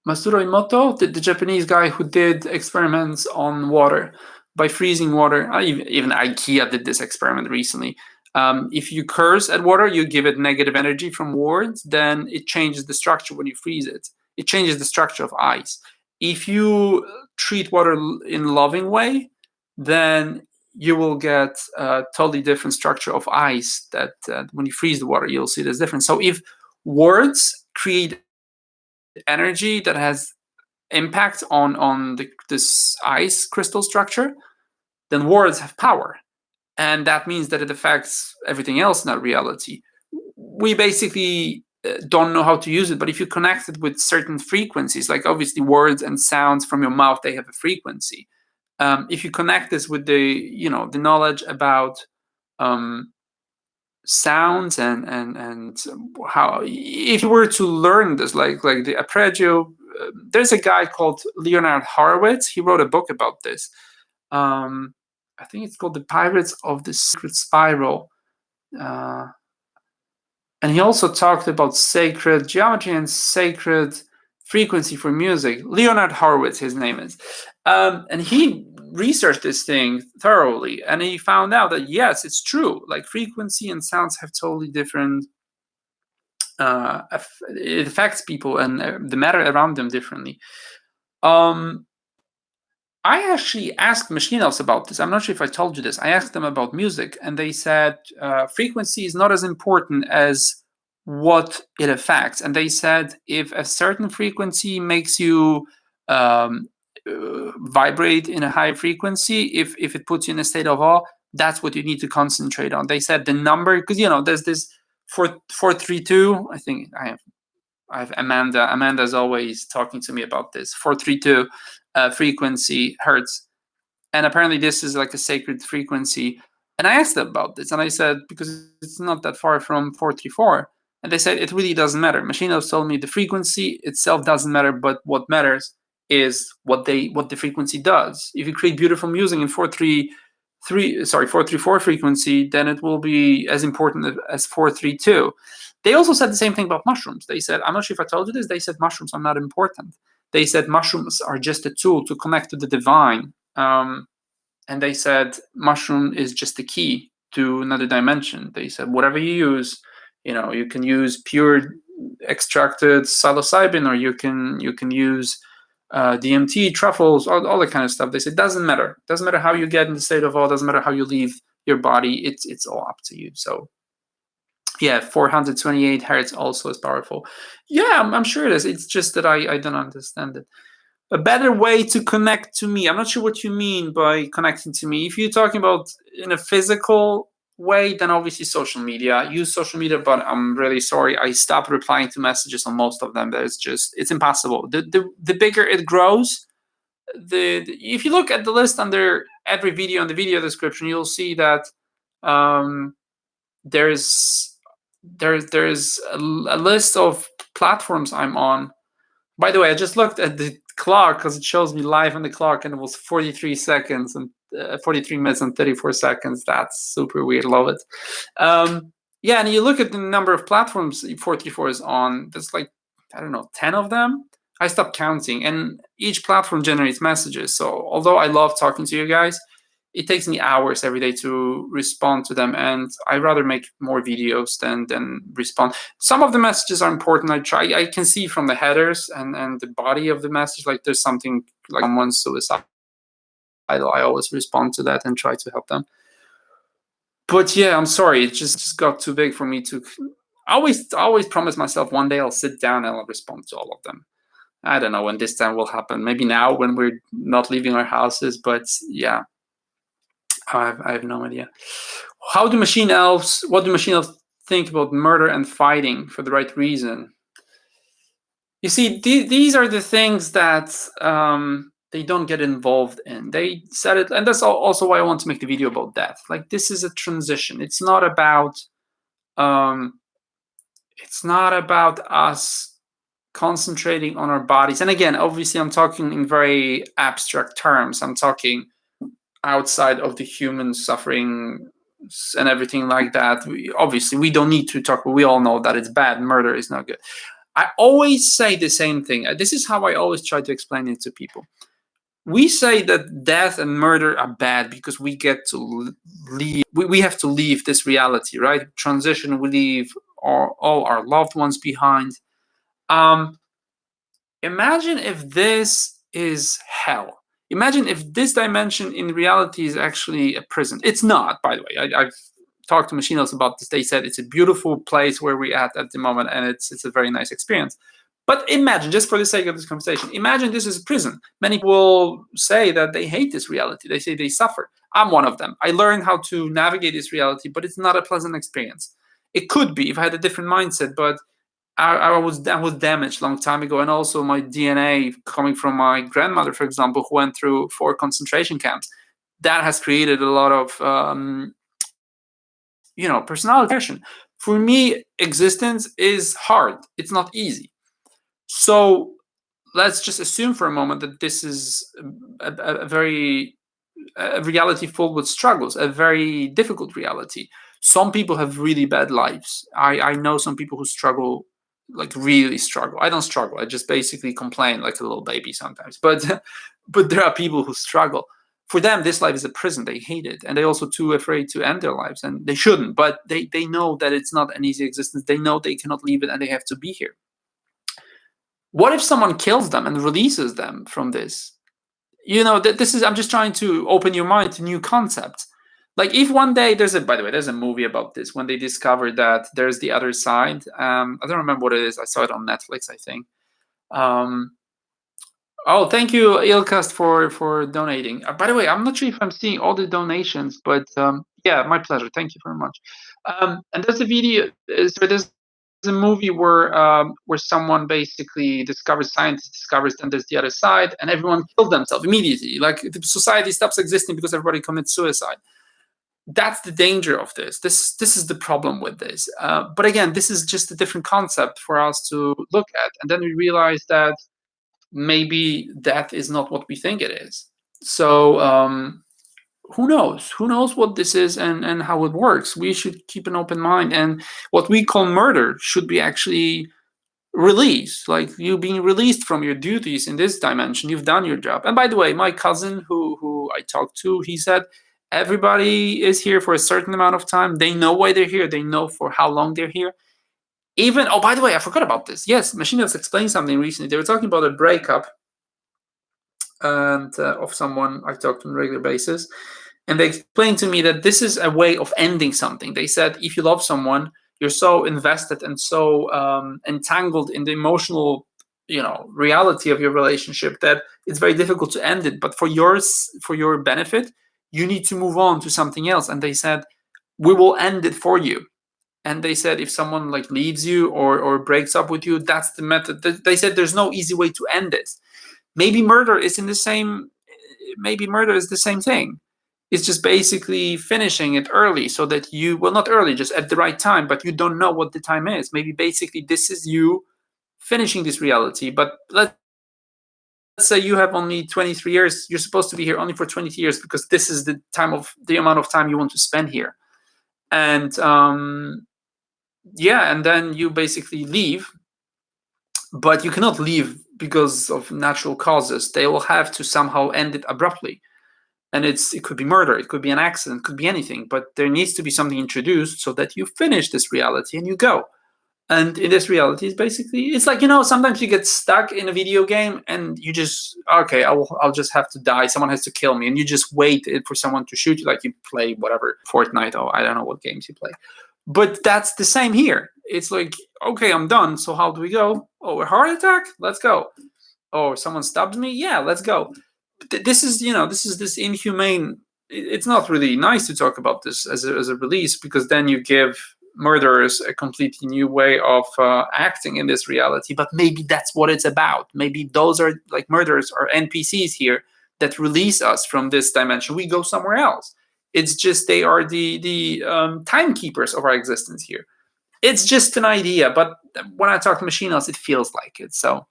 Emoto, the Japanese guy who did experiments on water by freezing water. Even IKEA did this experiment recently. If you curse at water, you give it negative energy from words, then it changes the structure when you freeze it. It changes the structure of ice. If you treat water in a loving way, then you will get a totally different structure of ice that when you freeze the water, you'll see this difference. So if words create energy that has impact on this ice crystal structure, then words have power. And that means that it affects everything else in our reality. We basically don't know how to use it, but if you connect it with certain frequencies, like obviously words and sounds from your mouth, they have a frequency. If you connect this with the knowledge about sounds and how, if you were to learn this, like the arpeggio, there's a guy called Leonard Horowitz. He wrote a book about this. I think it's called The Pirates of the Secret Spiral. And he also talked about sacred geometry and sacred frequency for music. Leonard Horowitz, his name is. And he researched this thing thoroughly, and he found out that yes, it's true. Like frequency and sounds have totally different. It affects people and the matter around them differently. I actually asked machine elves about this. I'm not sure if I told you this. I asked them about music, and they said frequency is not as important as what it affects. And they said if a certain frequency makes you vibrate in a high frequency, if it puts you in a state of awe, that's what you need to concentrate on. They said the number, because there's this 432. I think I have Amanda. Amanda's always talking to me about this 432 frequency hertz, and apparently this is like a sacred frequency. And I asked them about this, and I said, because it's not that far from 434, and they said it really doesn't matter. Machine elves told me the frequency itself doesn't matter, but what matters is what the frequency does. If you create beautiful music in 434 frequency, then it will be as important as 432. They also said the same thing about mushrooms. They said, I'm not sure if I told you this, they said mushrooms are not important. They said mushrooms are just a tool to connect to the divine. And they said mushroom is just the key to another dimension. They said whatever you use, you can use pure extracted psilocybin, or you can use DMT, truffles, all that kind of stuff. They said doesn't matter. Doesn't matter how you get in the state of awe. Doesn't matter how you leave your body. It's all up to you. So yeah, 428 hertz also is powerful. Yeah, I'm sure it is. It's just that I don't understand it. A better way to connect to me. I'm not sure what you mean by connecting to me. If you're talking about in a physical way, then obviously social media. I use social media, but I'm really sorry. I stopped replying to messages on most of them. It's impossible. The bigger it grows, if you look at the list under every video in the video description, you'll see that there's a list of platforms I'm on. By the way, I just looked at the clock because it shows me live on the clock, and it was 43 seconds and 43 minutes and 34 seconds. That's super weird. Love it. Yeah, and you look at the number of platforms 434 is on. There's like, I don't know, 10 of them. I stopped counting, and each platform generates messages. So although I love talking to you guys, it takes me hours every day to respond to them, and I rather make more videos than respond. Some of the messages are important. I can see from the headers and the body of the message, like there's something like someone's suicidal. I always respond to that and try to help them. But yeah, I'm sorry, it just got too big for me to. I always promise myself one day I'll sit down and I'll respond to all of them. I don't know when this time will happen. Maybe now when we're not leaving our houses, but yeah. I have no idea. What do machine elves think about murder and fighting for the right reason. You see, these are the things that they don't get involved in. They said it, and that's also why I want to make the video about death. Like, this is a transition. It's not about us concentrating on our bodies. And again, obviously, I'm talking in very abstract terms. I'm talking outside of the human suffering and everything like that. Obviously, we don't need to talk, but we all know that it's bad. Murder is not good. I always say the same thing. This is how I always try to explain it to people. We say that death and murder are bad because we get to leave. We have to leave this reality, right? Transition, we leave all our loved ones behind. Imagine if this is hell. Imagine if this dimension in reality is actually a prison. It's not, by the way. I've talked to machine elves about this. They said it's a beautiful place where we're at the moment, and it's a very nice experience. But imagine, just for the sake of this conversation, imagine this is a prison. Many people will say that they hate this reality. They say they suffer. I'm one of them. I learned how to navigate this reality, but it's not a pleasant experience. It could be if I had a different mindset, but I was damaged a long time ago, and also my DNA coming from my grandmother, for example, who went through 4 concentration camps, that has created a lot of personality. For me, existence is hard. It's not easy. So let's just assume for a moment that this is a reality full with struggles, a very difficult reality. Some people have really bad lives. I know some people who struggle, like really struggle. I don't struggle. I just basically complain like a little baby sometimes. But there are people who struggle. For them, this life is a prison. They hate it, and they're also too afraid to end their lives, and they shouldn't. But they know that it's not an easy existence. They know they cannot leave it, and they have to be here. What if someone kills them and releases them from this? This is, I'm just trying to open your mind to new concepts. Like, if one day there's a movie about this, when they discover that there's the other side. I don't remember what it is. I saw it on Netflix, I think. Oh, thank you, Ilkast, for donating. By the way, I'm not sure if I'm seeing all the donations, but yeah, my pleasure. Thank you very much. And there's a video. So there's a movie where someone basically scientist discovers, then there's the other side, and everyone kills themselves immediately. Like, the society stops existing because everybody commits suicide. That's the danger of this. This is the problem with this. But again, this is just a different concept for us to look at, and then we realize that maybe death is not what we think it is. So who knows what this is and how it works. We should keep an open mind, and what we call murder should be actually release, like you being released from your duties in this dimension. You've done your job. And by the way, my cousin who I talked to, he said everybody is here for a certain amount of time. They know why they're here. They know for how long they're here. Even, oh, by the way, I forgot about this. Yes, Machine Elves explained something recently. They were talking about a breakup and of someone I talk to on a regular basis. And they explained to me that this is a way of ending something. They said, if you love someone, you're so invested and so entangled in the emotional, reality of your relationship that it's very difficult to end it. But for your benefit, you need to move on to something else. And they said, we will end it for you. And they said, if someone like leaves you or breaks up with you, that's the method. They said there's no easy way to end this. Maybe murder is the same thing. It's just basically finishing it early so that not early, just at the right time, but you don't know what the time is. Maybe basically this is you finishing this reality. But let's say you have only 23 years. You're supposed to be here only for 20 years because this is the amount of time you want to spend here. And and then you basically leave, but you cannot leave because of natural causes. They will have to somehow end it abruptly. And it could be murder, it could be an accident, it could be anything, but there needs to be something introduced so that you finish this reality and you go. And in this reality, it's like, sometimes you get stuck in a video game and you just, okay, I'll just have to die. Someone has to kill me. And you just wait for someone to shoot you, like you play whatever, Fortnite, or I don't know what games you play. But that's the same here. It's like, okay, I'm done. So how do we go? Oh, a heart attack? Let's go. Oh, someone stabs me? Yeah, let's go. This is this inhumane. It's not really nice to talk about this as a release, because then you give murderers a completely new way of acting in this reality. But maybe that's what it's about. Maybe those are like murderers or NPCs here that release us from this dimension. We go somewhere else. It's just they are the timekeepers of our existence here. It's just an idea, but when I talk to machine elves, it feels like it. So,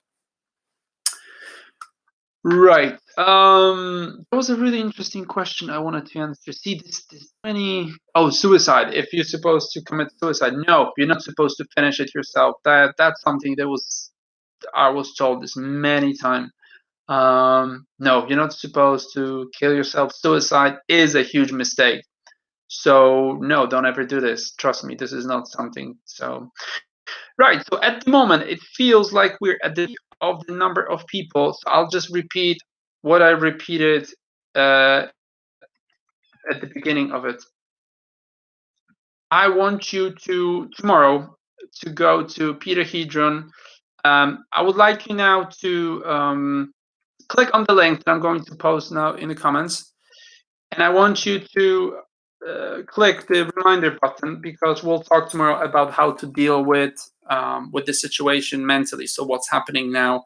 right. That was a really interesting question I wanted to answer. See, this many. Oh, suicide. If you're supposed to commit suicide, no, you're not supposed to finish it yourself. That's something that I was told this many times. No, you're not supposed to kill yourself. Suicide is a huge mistake. So no, don't ever do this. Trust me, this is not something. So right. So at the moment, it feels like we're at the of the number of people. So I'll just repeat what I repeated at the beginning of it. I want you to tomorrow to go to Peter Hedron. I would like you now to click on the link that I'm going to post now in the comments. And I want you to click the reminder button, because we'll talk tomorrow about how to deal with the situation mentally. So what's happening now.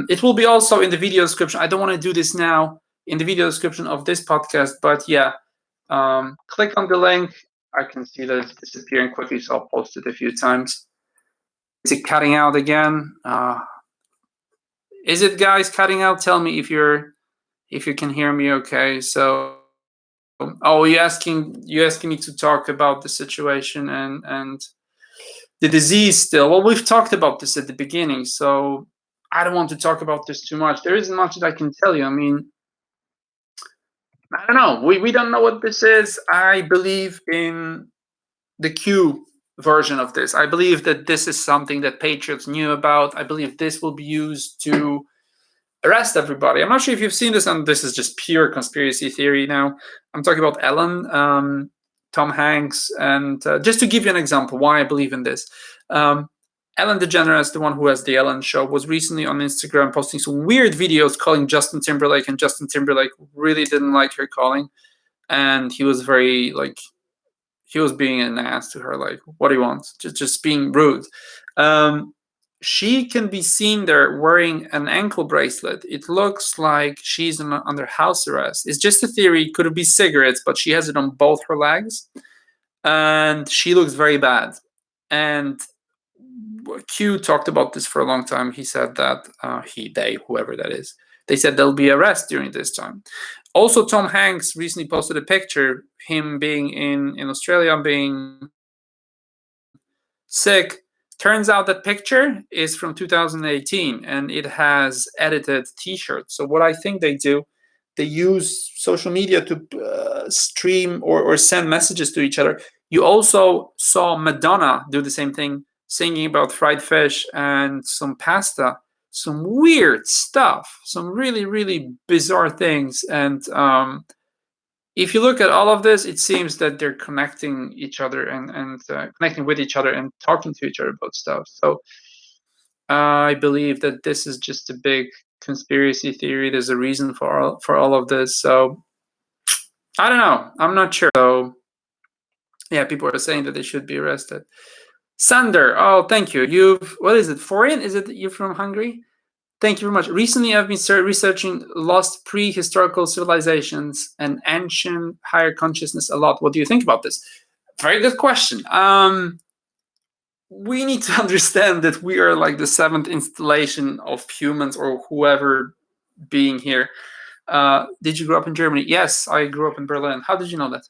It will be also in the video description. I don't want to do this now in the video description of this podcast, but yeah, click on the link. I can see that it's disappearing quickly, so I'll post it a few times. Is it cutting out again? Is it, guys, cutting out? Tell me if you can hear me okay. So, oh, you're asking me to talk about the situation and the disease still. Well, we've talked about this at the beginning, so I don't want to talk about this too much. There isn't much that I can tell you. I mean, I don't know. We don't know what this is. I believe in the Q version of this. I believe that this is something that Patriots knew about. I believe this will be used to arrest everybody. I'm not sure if you've seen this, and this is just pure conspiracy theory now. I'm talking about Ellen, Tom Hanks, and just to give you an example why I believe in this. Ellen DeGeneres, the one who has the Ellen Show, was recently on Instagram posting some weird videos calling Justin Timberlake, and Justin Timberlake really didn't like her calling, and he was very he was being an ass to her, like, what do you want? Just being rude. She can be seen there wearing an ankle bracelet. It looks like she's under house arrest. It's just a theory. Could it be cigarettes? But she has it on both her legs, and she looks very bad. And Q talked about this for a long time. He said that they, whoever that is, they said there'll be arrests during this time. Also, Tom Hanks recently posted a picture, him being in Australia, being sick. Turns out that picture is from 2018, and it has edited T-shirts. So what I think they do, they use social media to stream or send messages to each other. You also saw Madonna do the same thing, singing about fried fish and some pasta, some weird stuff, some really, really bizarre things. And if you look at all of this, it seems that they're connecting each other and connecting with each other and talking to each other about stuff. So I believe that this is just a big conspiracy theory. There's a reason for all of this. So I don't know. I'm not sure. So yeah, people are saying that they should be arrested. Sander, oh, thank you. What is it? Foreign? Is it you're from Hungary? Thank you very much. Recently, I've been researching lost prehistorical civilizations and ancient higher consciousness a lot. What do you think about this? Very good question. We need to understand that we are like the seventh installation of humans or whoever being here. Did you grow up in Germany? Yes, I grew up in Berlin. How did you know that?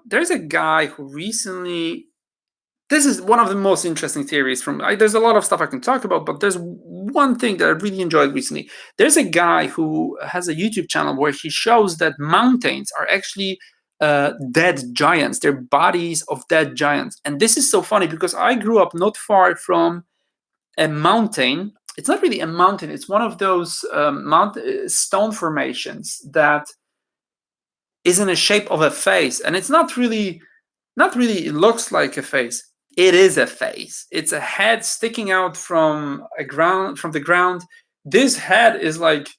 There's a guy who recently, this is one of the most interesting theories from, there's a lot of stuff I can talk about, but there's one thing that I really enjoyed recently. There's a guy who has a YouTube channel where he shows that mountains are actually dead giants. They're bodies of dead giants. And this is so funny because I grew up not far from a mountain. It's not really a mountain. It's one of those stone formations that is in the shape of a face. And it's not really, it looks like a face. It is a face. It's a head sticking out from the ground. This head is like,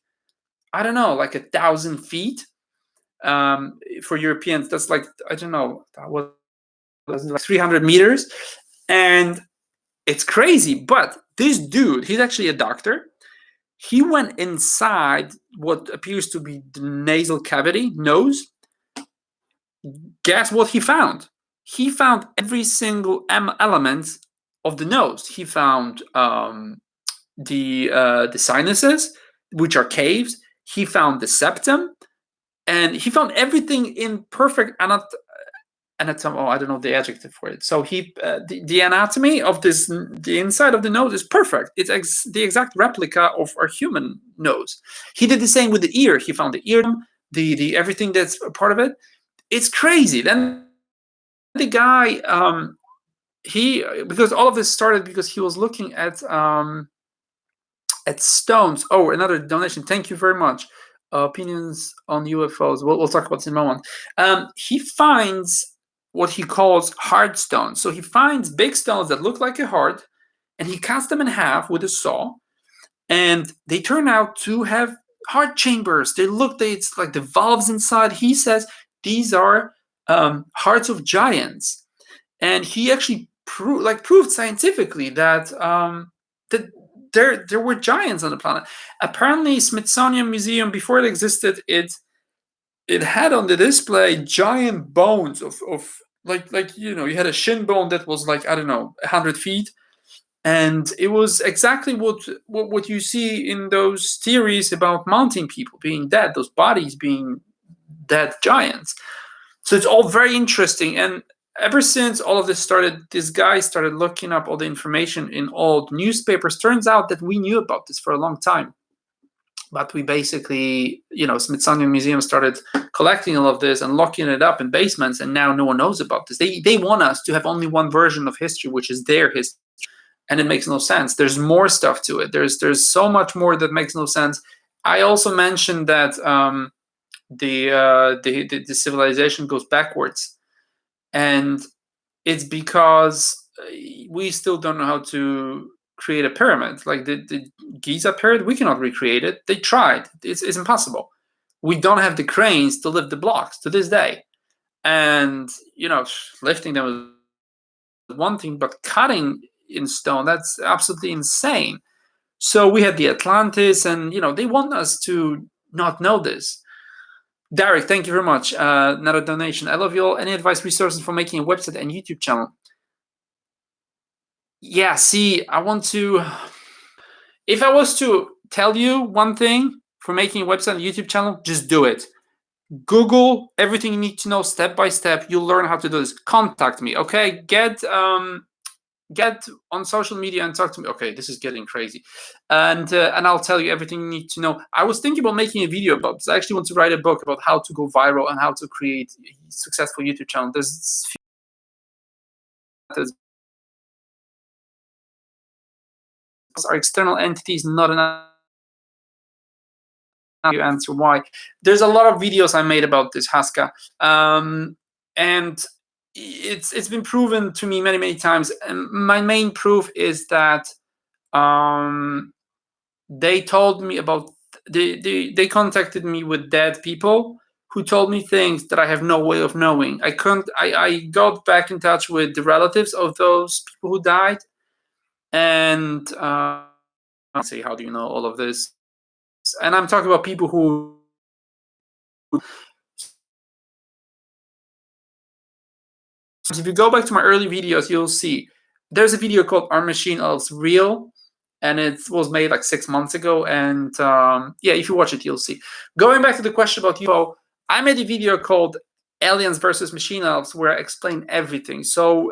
I don't know, like 1,000 feet. For Europeans, that's like, I don't know, what was it, like 300 meters, and it's crazy. But this dude, he's actually a doctor. He went inside what appears to be the nasal cavity, nose. Guess what he found? He found every single element of the nose. He found the sinuses, which are caves. He found the septum, and he found everything in perfect anatomy. Oh, I don't know the adjective for it. So the anatomy of the inside of the nose is perfect. It's the exact replica of our human nose. He did the same with the ear. He found the eardrum, the everything that's a part of it. It's crazy. Then the guy, he because all of this started because he was looking at stones. Oh, another donation. Thank you very much. Opinions on UFOs. We'll talk about this in a moment. He finds what he calls hard stones. So he finds big stones that look like a heart, and he cuts them in half with a saw, and they turn out to have heart chambers. It's like the valves inside. He says these are hearts of giants, and he actually proved scientifically that that there were giants on the planet. Apparently, Smithsonian Museum, before it existed, it had on the display giant bones of like you had a shin bone that was like, I don't know, 100 feet, and it was exactly what you see in those theories about mountain people being dead, those bodies being dead giants. So it's all very interesting. And ever since all of this started, this guy started looking up all the information in old newspapers. Turns out that we knew about this for a long time, but we basically, Smithsonian Museum started collecting all of this and locking it up in basements, and now no one knows about this. They want us to have only one version of history, which is their history, and it makes no sense. There's more stuff to it. There's so much more that makes no sense. I also mentioned that the civilization goes backwards, and it's because we still don't know how to create a pyramid. Like the Giza pyramid, we cannot recreate it. They tried. It's impossible. We don't have the cranes to lift the blocks to this day. And lifting them is one thing, but cutting in stone, that's absolutely insane. So we had the Atlantis, and they want us to not know this. Derek, thank you very much. Another donation. I love you all. Any advice, resources for making a website and YouTube channel? Yeah, see, if I was to tell you one thing for making a website and YouTube channel, just do it. Google everything you need to know step by step. You'll learn how to do this. Contact me, okay? Get on social media and talk to me. Okay, this is getting crazy, and I'll tell you everything you need to know. I was thinking about making a video about this. I actually want to write a book about how to go viral and how to create a successful YouTube channel. There's are external entities not enough? You answer why. There's a lot of videos I made about this, Haska, and it's been proven to me many times. And my main proof is that they told me about they contacted me with dead people who told me things that I have no way of knowing. I got back in touch with the relatives of those people who died, and I say, how do you know all of this? And I'm talking about people who. If you go back to my early videos, you'll see there's a video called "Are Machine Elves Real?" and it was made like 6 months ago. And yeah, if you watch it, you'll see. Going back to the question about UFO, I made a video called "Aliens versus Machine Elves" where I explain everything. So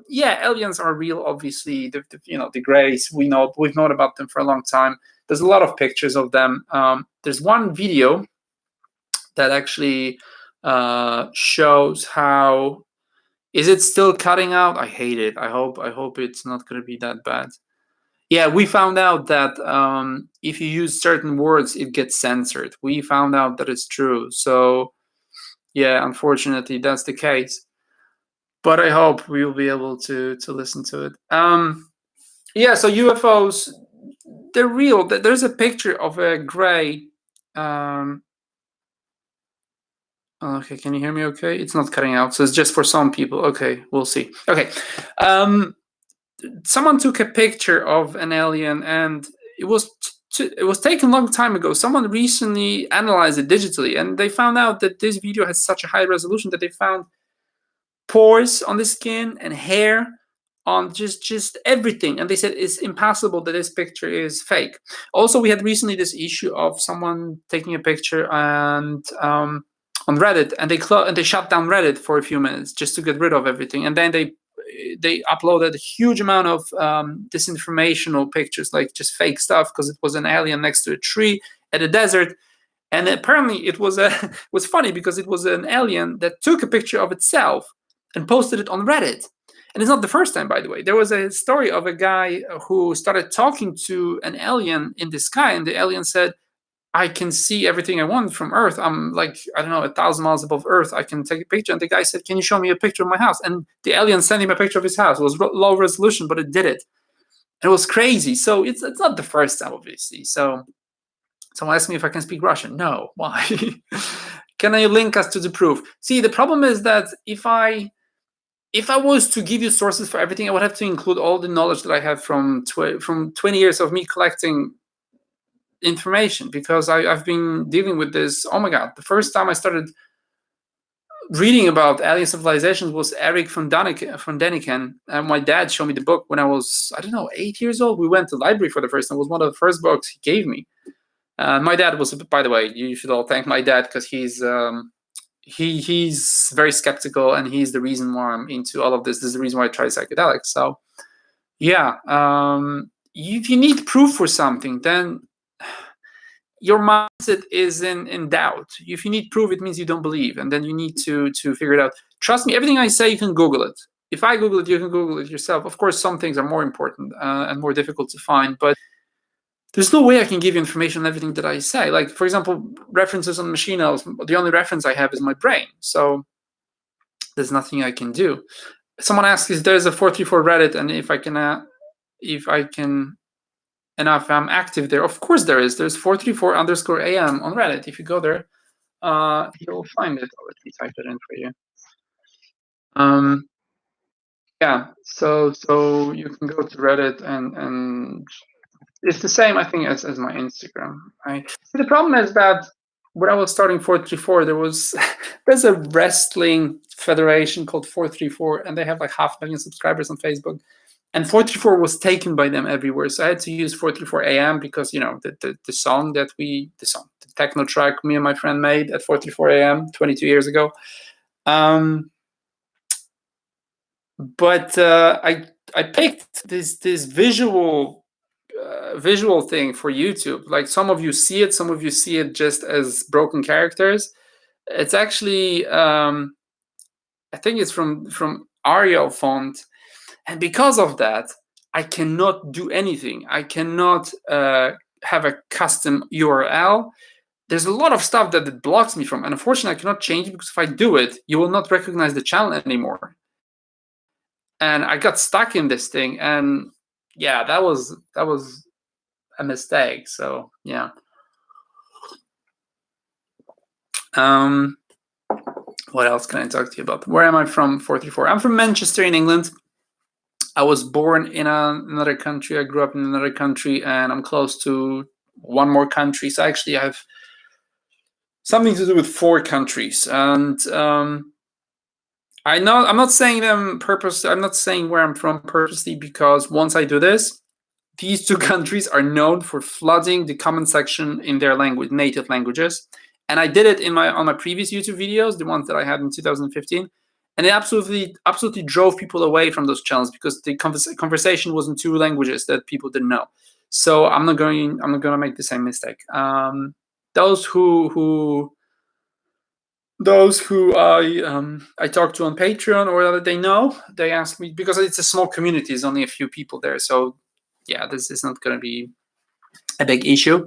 yeah, aliens are real. Obviously, the Greys, we've known about them for a long time. There's a lot of pictures of them. There's one video that actually shows how. Is it still cutting out? I hate it. I hope it's not going to be that bad. Yeah, we found out that if you use certain words, it gets censored. We found out that it's true. So yeah, unfortunately, that's the case. But I hope we will be able to listen to it. Yeah, so UFOs, they're real. There's a picture of a gray. Okay, can you hear me okay? It's not cutting out, so it's just for some people. Okay, we'll see. Okay. Someone took a picture of an alien, and it was taken a long time ago. Someone recently analyzed it digitally, and they found out that this video has such a high resolution that they found pores on the skin and hair on just everything, and they said it's impossible that this picture is fake. Also, we had recently this issue of someone taking a picture and on Reddit, and they shut down Reddit for a few minutes just to get rid of everything, and then they uploaded a huge amount of disinformational pictures, like just fake stuff, because it was an alien next to a tree at a desert. And apparently it was was funny because it was an alien that took a picture of itself and posted it on Reddit. And it's not the first time, by the way. There was a story of a guy who started talking to an alien in the sky, and the alien said, I can see everything I want from Earth. I'm like, I don't know, 1,000 miles above Earth. I can take a picture. And the guy said, can you show me a picture of my house? And the alien sent him a picture of his house. It was low resolution, but it did it. And it was crazy. So it's not the first time, obviously. So someone asked me if I can speak Russian. No. Why? Can I link us to the proof? See, the problem is that if I was to give you sources for everything, I would have to include all the knowledge that I have from 20 years of me collecting information, because I've been dealing with this. Oh my God, the first time I started reading about alien civilizations was Eric von Däniken, and my dad showed me the book when I was, I don't know, 8 years old. We went to the library for the first time. It was one of the first books he gave me. My dad was, by the way, you should all thank my dad, because he's very skeptical, and he's the reason why I'm into all of this. This is the reason why I try psychedelics. So yeah, if you need proof for something, then your mindset is in doubt. If you need proof, it means you don't believe, and then you need to figure it out. Trust me, everything I say, you can Google it. If I Google it, you can Google it yourself. Of course, some things are more important and more difficult to find, but there's no way I can give you information on everything that I say. Like, for example, references on machine elves, the only reference I have is my brain. So there's nothing I can do. Someone asks if there's a 434 Reddit, and if I'm active there. Of course there is. There's 434_AM on Reddit. If you go there, you'll find it. Let me type it in for you. Yeah, so you can go to Reddit, and it's the same, I think, as my Instagram. The problem is that when I was starting 434, there's a wrestling federation called 434, and they have like 500,000 subscribers on Facebook. And 434 was taken by them everywhere. So I had to use 434 AM because, you know, the techno track me and my friend made at 434 AM 22 years ago. But I picked this visual thing for YouTube. Like, some of you see it, some of you see it just as broken characters. It's actually, I think it's from Arial font. And because of that, I cannot do anything. I cannot have a custom URL. There's a lot of stuff that it blocks me from. And unfortunately, I cannot change it, because if I do it, you will not recognize the channel anymore. And I got stuck in this thing. And yeah, that was a mistake. So yeah. What else can I talk to you about? Where am I from? 434. I'm from Manchester in England. I was born in another country. I grew up in another country, and I'm close to one more country. So actually, I have something to do with 4 countries. And I'm not saying them purposely. I'm not saying where I'm from purposely, because once I do this, these 2 countries are known for flooding the comment section in their language, native languages. And I did it on my previous YouTube videos, the ones that I had in 2015. And it absolutely drove people away from those channels, because the conversation was in 2 languages that people didn't know. So I'm not going to make the same mistake. Those who I talk to on Patreon, or that they know, they ask me, because it's a small community. There's only a few people there. So yeah, this is not going to be a big issue.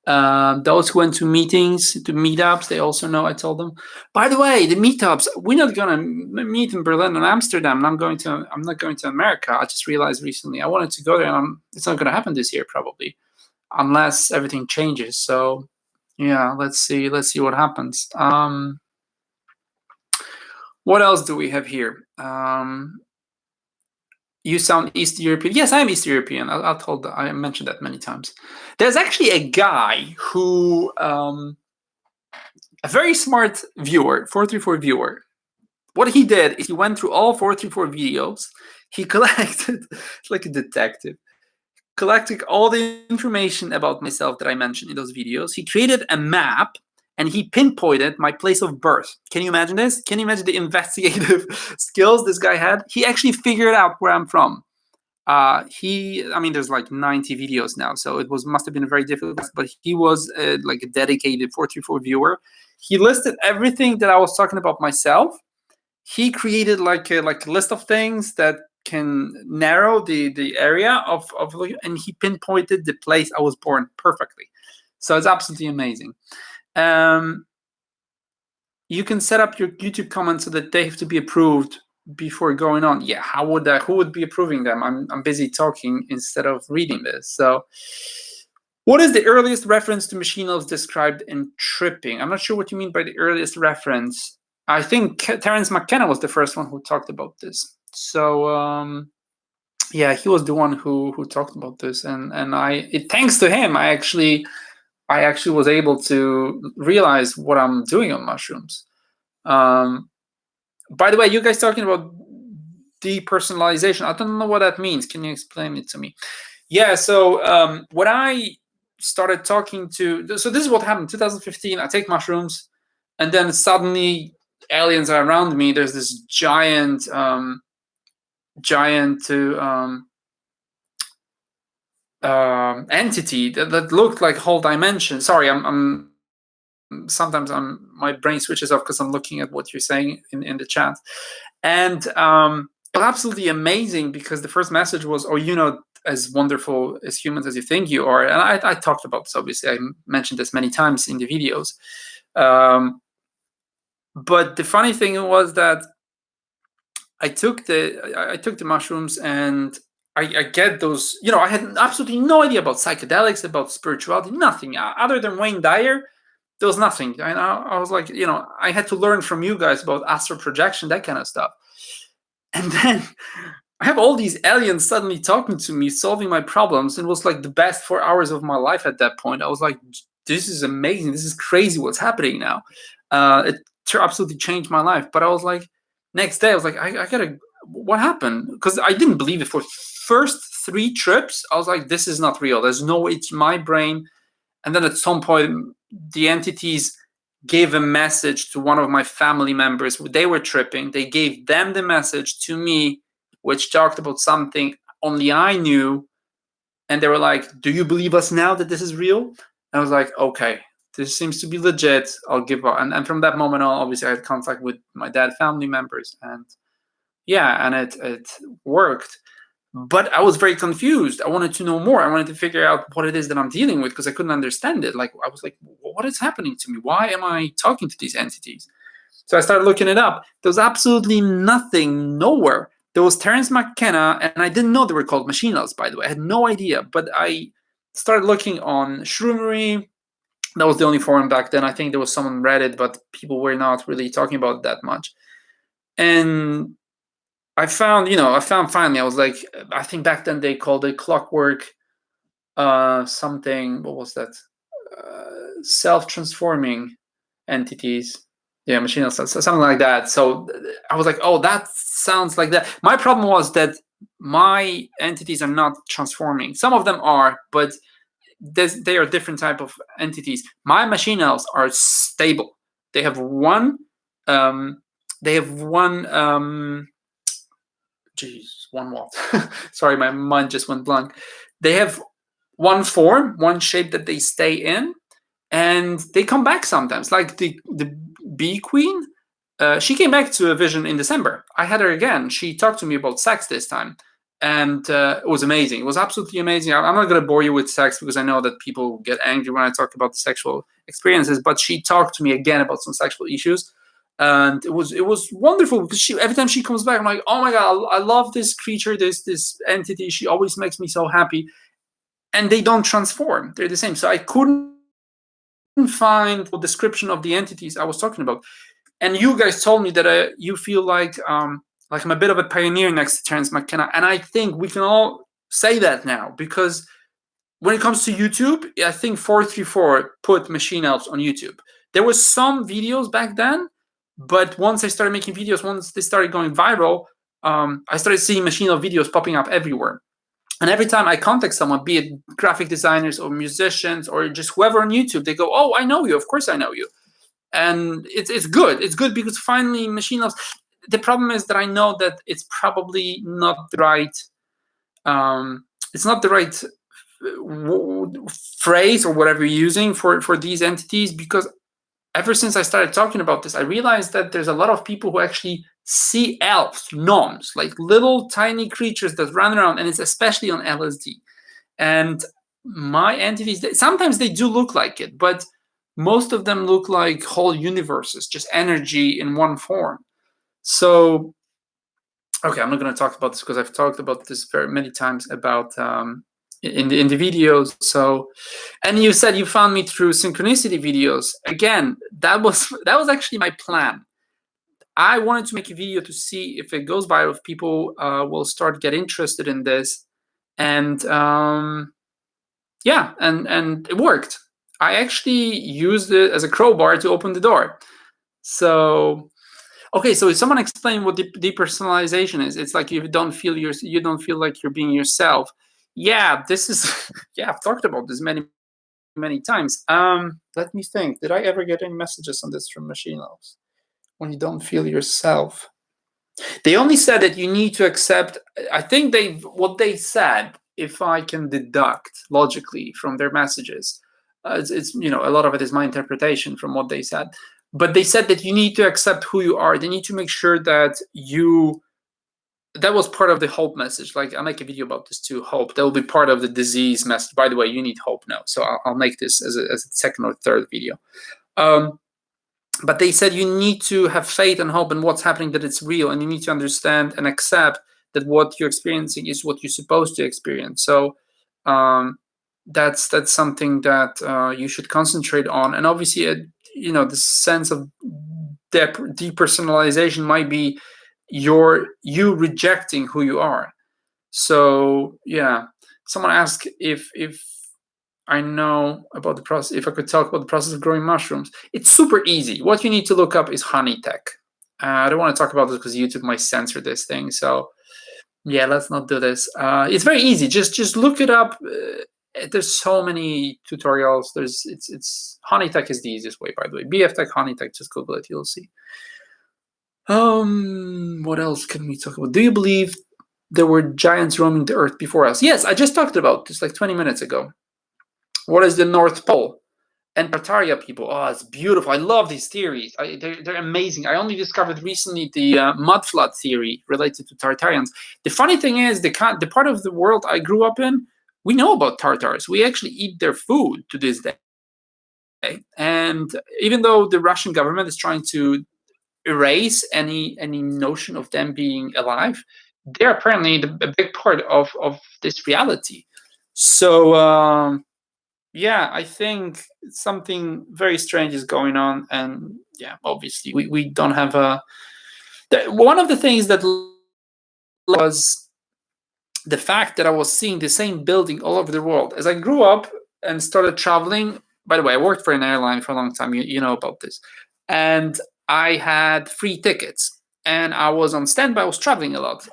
Those who went to meetings, to meetups, they also know. I told them, by the way, the meetups, we're not gonna meet in Berlin and Amsterdam, and I'm not going to America. I just realized recently I wanted to go there, and it's not gonna happen this year probably, unless everything changes. So yeah, let's see what happens. What else do we have here? You sound East European. Yes, I'm East European. I mentioned that many times. There's actually a guy who, a very smart viewer, 434 viewer. What he did is he went through all 434 videos. He collected, like a detective, collected all the information about myself that I mentioned in those videos. He created a map and he pinpointed my place of birth. Can you imagine this? Can you imagine the investigative skills this guy had? He actually figured out where I'm from. I mean, there's like 90 videos now, so it must have been a very difficult, but he was like a dedicated 434 viewer. He listed everything that I was talking about myself. He created like a list of things that can narrow the area of and he pinpointed the place I was born perfectly. So it's absolutely amazing. You can set up your YouTube comments so that they have to be approved before going on. Yeah, how would that? Who would be approving them? I'm busy talking instead of reading this. So, what is the earliest reference to machine elves described in Tripping? I'm not sure what you mean by the earliest reference. I think Terence McKenna was the first one who talked about this. So yeah, he was the one who talked about this, and thanks to him, I actually was able to realize what I'm doing on mushrooms. By the way, you guys talking about depersonalization? I don't know what that means. Can you explain it to me? Yeah. So when I started talking to, so this is what happened. 2015. I take mushrooms, and then suddenly aliens are around me. There's this giant entity that looked like whole dimension. Sorry, I'm sometimes my brain switches off because I'm looking at what you're saying in the chat, and it was absolutely amazing because the first message was, "Oh, you're not as wonderful as humans as you think you are," and I talked about this. Obviously, I mentioned this many times in the videos. But the funny thing was that I took the mushrooms and I get those. You know, I had absolutely no idea about psychedelics, about spirituality, nothing other than Wayne Dyer. There was nothing. And I was like, you know, I had to learn from you guys about astral projection, that kind of stuff. And then I have all these aliens suddenly talking to me, solving my problems. And it was like the best 4 hours of my life at that point. I was like, this is amazing. This is crazy what's happening now. It absolutely changed my life. But I was like, next day, I was like, I gotta, what happened? Because I didn't believe it for first 3 trips. I was like, this is not real. There's no way it's my brain. And then at some point, the entities gave a message to one of my family members. They were tripping. They gave them the message to me, which talked about something only I knew. And they were like, do you believe us now that this is real? And I was like, okay, this seems to be legit. I'll give up. And from that moment on, obviously, I had contact with my dad's family members. And yeah, and it worked. But I was very confused. I wanted to know more. I wanted to figure out what it is that I'm dealing with because I couldn't understand it. Like, I was like, what is happening to me? Why am I talking to these entities? So I started looking it up. There was absolutely nothing, nowhere. There was Terence McKenna, and I didn't know they were called machine elves, by the way. I had no idea. But I started looking on Shroomery. That was the only forum back then. I think there was some on Reddit, but people were not really talking about it that much. And I found finally, I was like, I think back then they called it clockwork something. What was that? Self-transforming entities. Yeah, machine elves, something like that. So I was like, oh, that sounds like that. My problem was that my entities are not transforming. Some of them are, but they are different type of entities. My machine elves are stable. They have one. One what? Sorry, my mind just went blank. They have one form, one shape that they stay in, and they come back sometimes. Like the bee queen, she came back to a vision in December. I had her again. She talked to me about sex this time, and it was amazing. It was absolutely amazing. I'm not going to bore you with sex because I know that people get angry when I talk about the sexual experiences, but she talked to me again about some sexual issues. And it was wonderful because every time she comes back, I'm like, oh my god, I love this creature, this entity. She always makes me so happy. And they don't transform; they're the same. So I couldn't find a description of the entities I was talking about. And you guys told me that you feel like I'm a bit of a pioneer next to Terence McKenna, and I think we can all say that now, because when it comes to YouTube, I think 434 put Machine Elves on YouTube. There was some videos back then, but once I started making videos, once they started going viral, I started seeing Machine Elf videos popping up everywhere. And every time I contact someone, be it graphic designers or musicians or just whoever on YouTube, they go, "Oh, I know you. Of course I know you." And it's good. It's good because finally Machine Elves. The problem is that I know that it's probably not the right. It's not the right phrase or whatever you're using for these entities, because ever since I started talking about this, I realized that there's a lot of people who actually see elves, gnomes, like little tiny creatures that run around, and it's especially on LSD. And my entities, sometimes they do look like it, but most of them look like whole universes, just energy in one form. So, okay, I'm not going to talk about this because I've talked about this very many times about in the videos. So, and you said you found me through Synchronicity videos. Again, that was actually my plan. I wanted to make a video to see if it goes viral, if people will start get interested in this, and yeah, and it worked. I actually used it as a crowbar to open the door. So, okay, so if someone explain what depersonalization is, it's like you don't feel like you're being yourself. Yeah, this is yeah, I've talked about this many times. Let me think. Did I ever get any messages on this from Machine Elves? When you don't feel yourself, they only said that you need to accept. I think what they said, if I can deduct logically from their messages, it's a lot of it is my interpretation from what they said. But they said that you need to accept who you are. They need to make sure that that was part of the hope message. Like, I'll make a video about this too. Hope, that will be part of the disease message. By the way, you need hope now. So I'll make this as a second or third video. But they said you need to have faith and hope in what's happening, that it's real, and you need to understand and accept that what you're experiencing is what you're supposed to experience. So that's something that you should concentrate on. And obviously, the sense of depersonalization might be you rejecting who you are. So yeah, someone asked if I know about the process, if I could talk about the process of growing mushrooms. It's super easy. What you need to look up is honey tech. I don't want to talk about this because YouTube might censor this thing. So yeah, let's not do this. It's very easy. Just look it up. There's so many tutorials. It's honey tech is the easiest way, by the way. BF tech, honey tech, just Google it, you'll see. What else can we talk about? Do you believe there were giants roaming the earth before us? Yes, I just talked about this like 20 minutes ago. What is the North Pole? And Tartaria people. Oh, it's beautiful. I love these theories. They're amazing. I only discovered recently the mud flood theory related to Tartarians. The funny thing is, the part of the world I grew up in, we know about Tartars. We actually eat their food to this day. And even though the Russian government is trying to erase any notion of them being alive, they're apparently a big part of this reality. So yeah, I think something very strange is going on, and yeah, obviously we don't have one of the things that was the fact that I was seeing the same building all over the world. As I grew up and started traveling, by the way, I worked for an airline for a long time, you know about this, and I had free tickets, and I was on standby. I was traveling a lot,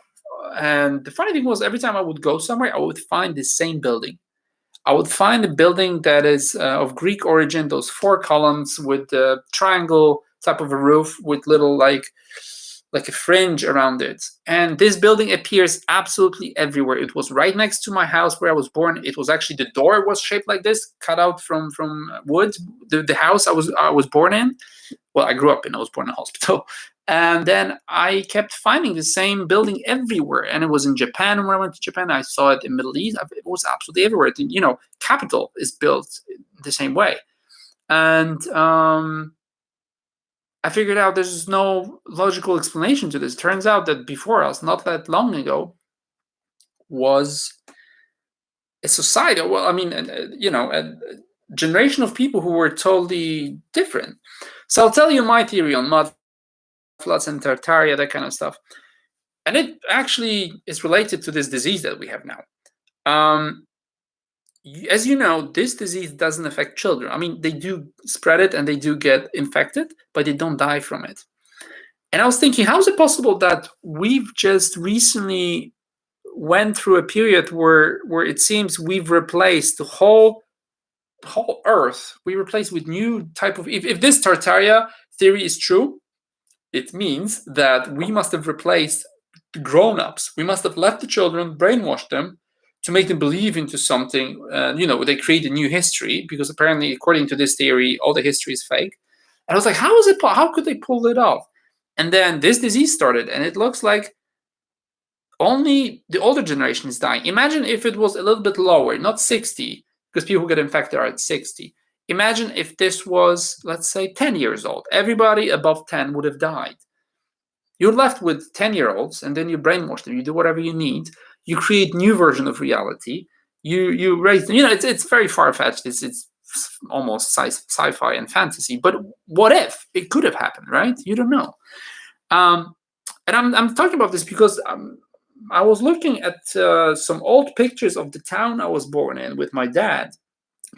and the funny thing was, every time I would go somewhere, I would find the same building. I would find a building that is of Greek origin, those 4 columns with the triangle type of a roof with little like a fringe around it. And this building appears absolutely everywhere. It was right next to my house where I was born. It was actually, the door was shaped like this, cut out from wood. The house I was born in. Well, I grew up in. I was born in a hospital. And then I kept finding the same building everywhere. And it was in Japan. When I went to Japan, I saw it in the Middle East. It was absolutely everywhere. Capital is built the same way. And I figured out there's no logical explanation to this. Turns out that before us, not that long ago, was a society. Well, I mean, a generation of people who were totally different. So I'll tell you my theory on mud floods in Tartaria, that kind of stuff. And it actually is related to this disease that we have now. As you know, this disease doesn't affect children. I mean, they do spread it and they do get infected, but they don't die from it. And I was thinking, how is it possible that we've just recently went through a period where it seems we've replaced the whole Earth? We replaced with new type of. If this Tartaria theory is true, it means that we must have replaced the grown-ups. We must have left the children, brainwashed them to make them believe into something. They create a new history, because apparently, according to this theory, all the history is fake. And I was like, how is it? How could they pull it off? And then this disease started, and it looks like only the older generation is dying. Imagine if it was a little bit lower, not 60, because people who get infected are at 60. Imagine if this was, let's say, 10 years old. Everybody above 10 would have died. You're left with 10-year-olds, and then you brainwash them. You do whatever you need. You create new version of reality. You raise them. It's very far-fetched. It's almost sci-fi and fantasy. But what if it could have happened, right? You don't know. And I'm talking about this because I was looking at some old pictures of the town I was born in with my dad.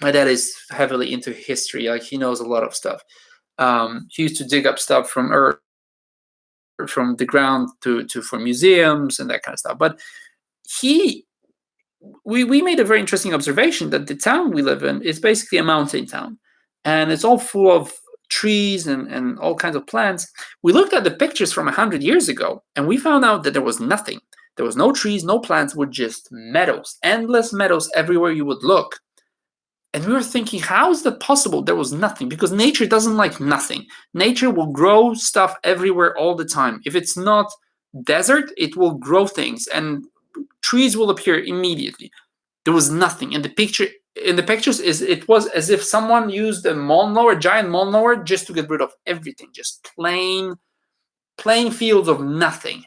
My dad is heavily into history. Like, he knows a lot of stuff. He used to dig up stuff from Earth, from the ground for museums and that kind of stuff. But we made a very interesting observation that the town we live in is basically a mountain town, and it's all full of trees and all kinds of plants. We looked at the pictures from 100 years ago, and we found out that there was nothing. There was no trees, no plants, were just meadows, endless meadows everywhere you would look. And we were thinking, how is that possible? There was nothing, because nature doesn't like nothing. Nature will grow stuff everywhere all the time. If it's not desert, it will grow things, and trees will appear immediately. There was nothing. And the pictures it was as if someone used a giant lawnmower, just to get rid of everything, just plain fields of nothing.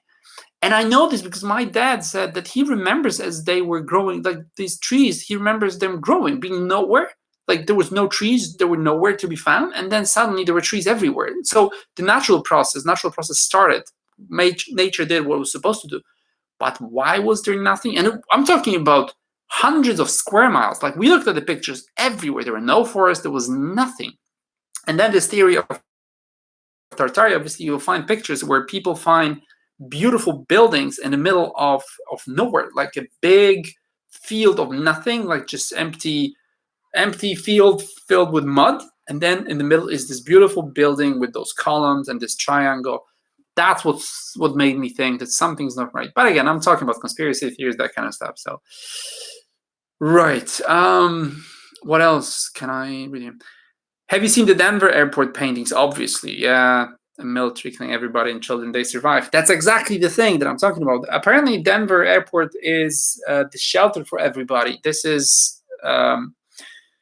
And I know this because my dad said that he remembers as they were growing, like these trees, he remembers them growing, being nowhere. Like, there was no trees, they were nowhere to be found, and then suddenly there were trees everywhere. So the natural process started. Nature did what it was supposed to do. But why was there nothing? And I'm talking about hundreds of square miles. Like, we looked at the pictures everywhere. There were no forests, there was nothing. And then this theory of Tartaria, obviously you'll find pictures where people find beautiful buildings in the middle of nowhere, like a big field of nothing, like just empty field filled with mud, and then in the middle is this beautiful building with those columns and this triangle. That's what made me think that something's not right. But again, I'm talking about conspiracy theories, that kind of stuff. So, right. What else can I read? Have you seen the Denver airport paintings? Obviously, yeah. A military killing everybody and children, they survive. That's exactly the thing that I'm talking about. Apparently, Denver airport is the shelter for everybody. This is,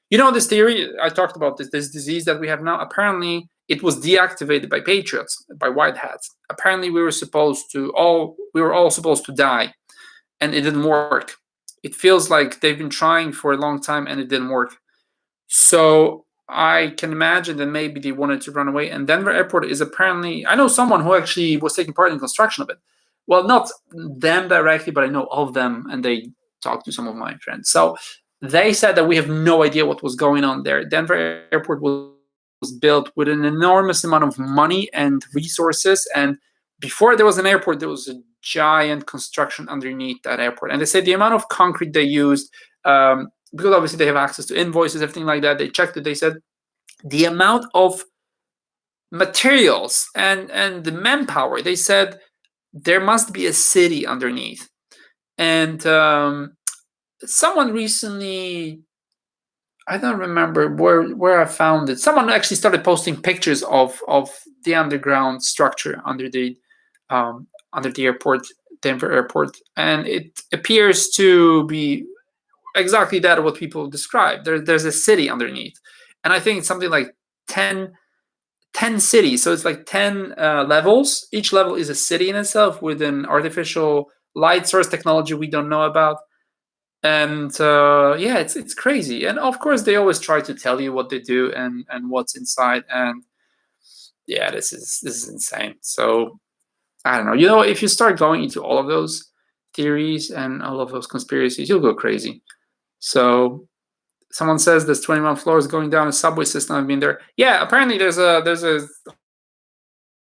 this theory I talked about, this disease that we have now. Apparently, it was deactivated by patriots, by white hats. Apparently, we were all supposed to die, and it didn't work. It feels like they've been trying for a long time and it didn't work. So I can imagine that maybe they wanted to run away. And Denver airport is apparently, I know someone who actually was taking part in construction of it. Well, not them directly, but I know of them, and they talked to some of my friends. So they said that we have no idea what was going on there. Denver airport was built with an enormous amount of money and resources. And before there was an airport, there was a giant construction underneath that airport. And they said the amount of concrete they used, because obviously they have access to invoices, everything like that. They checked it. They said the amount of materials and the manpower, they said there must be a city underneath. And someone recently, I don't remember where I found it. Someone actually started posting pictures of the underground structure under the airport, Denver airport, and it appears to be exactly that, what people describe. There's a city underneath, and I think it's something like 10 cities. So it's like 10 levels. Each level is a city in itself with an artificial light source technology we don't know about. And it's crazy. And of course, they always try to tell you what they do and what's inside. And yeah, this is insane. So I don't know. You know, if you start going into all of those theories and all of those conspiracies, you'll go crazy. So someone says this 21 floors going down a subway system. I've been there. Yeah, apparently there's a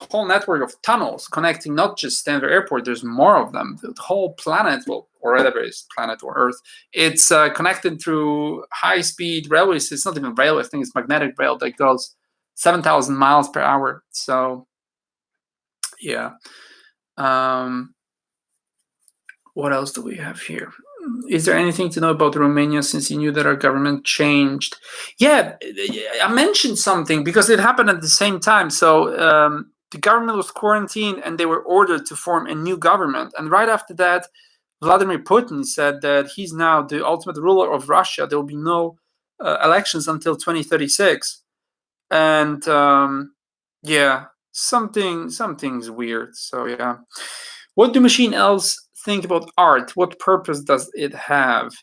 whole network of tunnels connecting not just Denver Airport. There's more of them. The whole planet, well, or whatever is planet or Earth, it's connected through high-speed railways. It's not even railway. I think it's magnetic rail that goes 7,000 miles per hour. So, yeah. What else do we have here? Is there anything to know about Romania since you knew that our government changed? Yeah, I mentioned something because it happened at the same time. So the government was quarantined and they were ordered to form a new government. And right after that, Vladimir Putin said that he's now the ultimate ruler of Russia. There will be no elections until 2036. And yeah, something's weird. So yeah. What do machine elves think about art? What purpose does it have?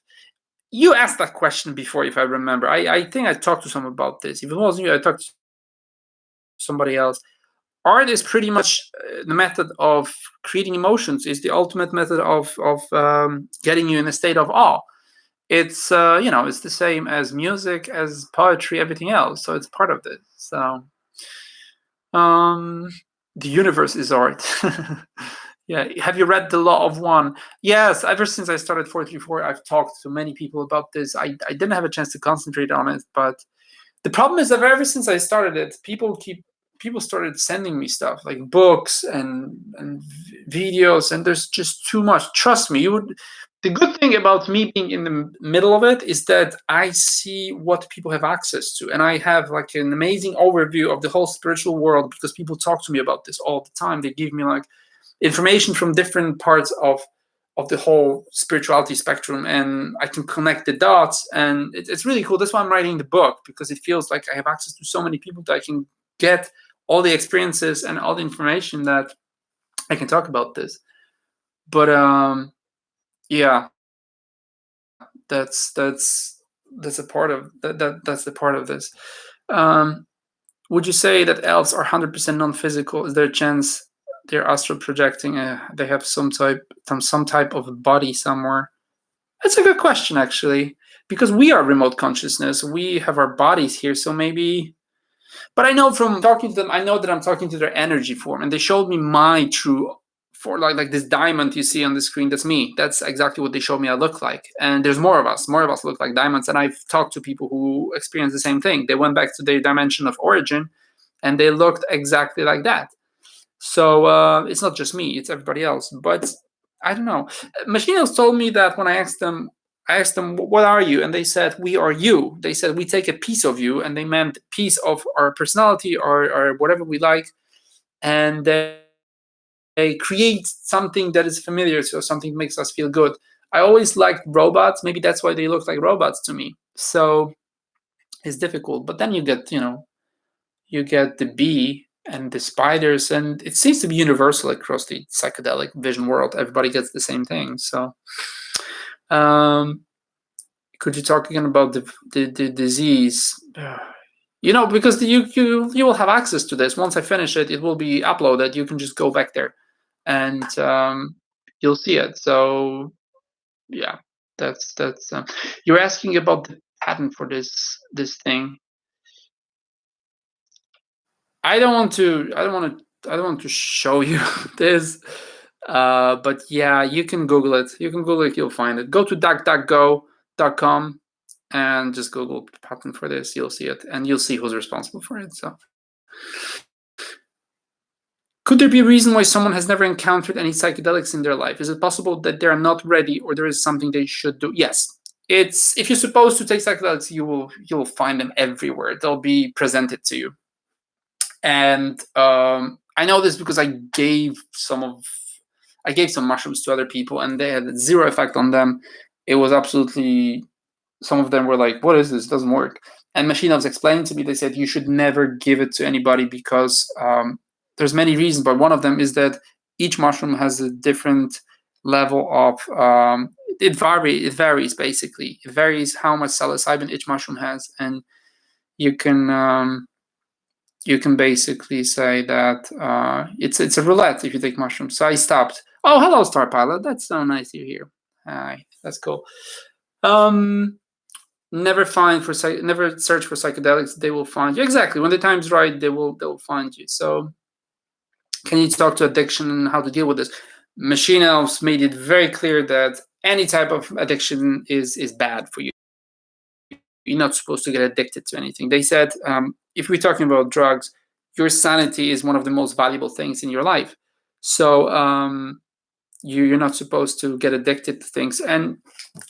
You asked that question before, if I remember. I think I talked to someone about this. If it wasn't you, I talked to somebody else. Art is pretty much the method of creating emotions. Is the ultimate method of getting you in a state of awe. It's it's the same as music, as poetry, everything else. So it's part of this. So the universe is art. Yeah, have you read The Law of One? Yes, ever since I started 434, I've talked to many people about this. I didn't have a chance to concentrate on it, but the problem is that ever since I started it, people started sending me stuff like books and videos, and there's just too much. Trust me, the good thing about me being in the middle of it is that I see what people have access to, and I have like an amazing overview of the whole spiritual world because people talk to me about this all the time. They give me like information from different parts of the whole spirituality spectrum, and I can connect the dots, and it's really cool. That's why I'm writing the book, because it feels like I have access to so many people that I can get all the experiences and all the information that I can talk about this. But yeah, that's a part of that's a part of this. Would you say that elves are 100% non-physical? Is there a chance they're astral projecting? They have some type of body somewhere. That's a good question, actually, because we are remote consciousness. We have our bodies here, so maybe. But I know from talking to them, I know that I'm talking to their energy form, and they showed me my true form, like this diamond you see on the screen. That's me. That's exactly what they showed me I look like. And there's more of us. More of us look like diamonds. And I've talked to people who experience the same thing. They went back to their dimension of origin, and they looked exactly like that. So it's not just me; it's everybody else. But I don't know. Machininos told me that when I asked them, what are you? And they said, we are you. They said, we take a piece of you, and they meant piece of our personality or whatever we like. And they create something that is familiar to us, something that makes us feel good. I always liked robots. Maybe that's why they look like robots to me. So it's difficult. But then you get the bee and the spiders, and it seems to be universal across the psychedelic vision world. Everybody gets the same thing. So could you talk again about the disease? Because you will have access to this. Once I finish it, it will be uploaded. You can just go back there and you'll see it. So yeah, that's you're asking about the patent for this thing. I don't want to show you this, but yeah, you can Google it. You'll find it. Go to duckduckgo.com and just Google patent for this. You'll see it, and you'll see who's responsible for it. So, could there be a reason why someone has never encountered any psychedelics in their life? Is it possible that they are not ready, or there is something they should do? Yes. If you're supposed to take psychedelics, you'll find them everywhere. They'll be presented to you. And I know this because I gave some mushrooms to other people, and they had zero effect on them. It was absolutely. Some of them were like, "What is this? It doesn't work." And Machine was explaining to me. They said you should never give it to anybody because there's many reasons, but one of them is that each mushroom has a different level of. It varies basically. It varies how much psilocybin each mushroom has, and you can. you can basically say that it's a roulette if you take mushrooms. So I stopped. Oh, hello, Star Pilot. That's so nice you're here. Hi, that's cool. Never never search for psychedelics. They will find you. Exactly. When the time's right, they'll find you. So can you talk to addiction and how to deal with this? Machine Elves made it very clear that any type of addiction is bad for you. You're not supposed to get addicted to anything. They said, if we're talking about drugs, your sanity is one of the most valuable things in your life. So you're not supposed to get addicted to things. And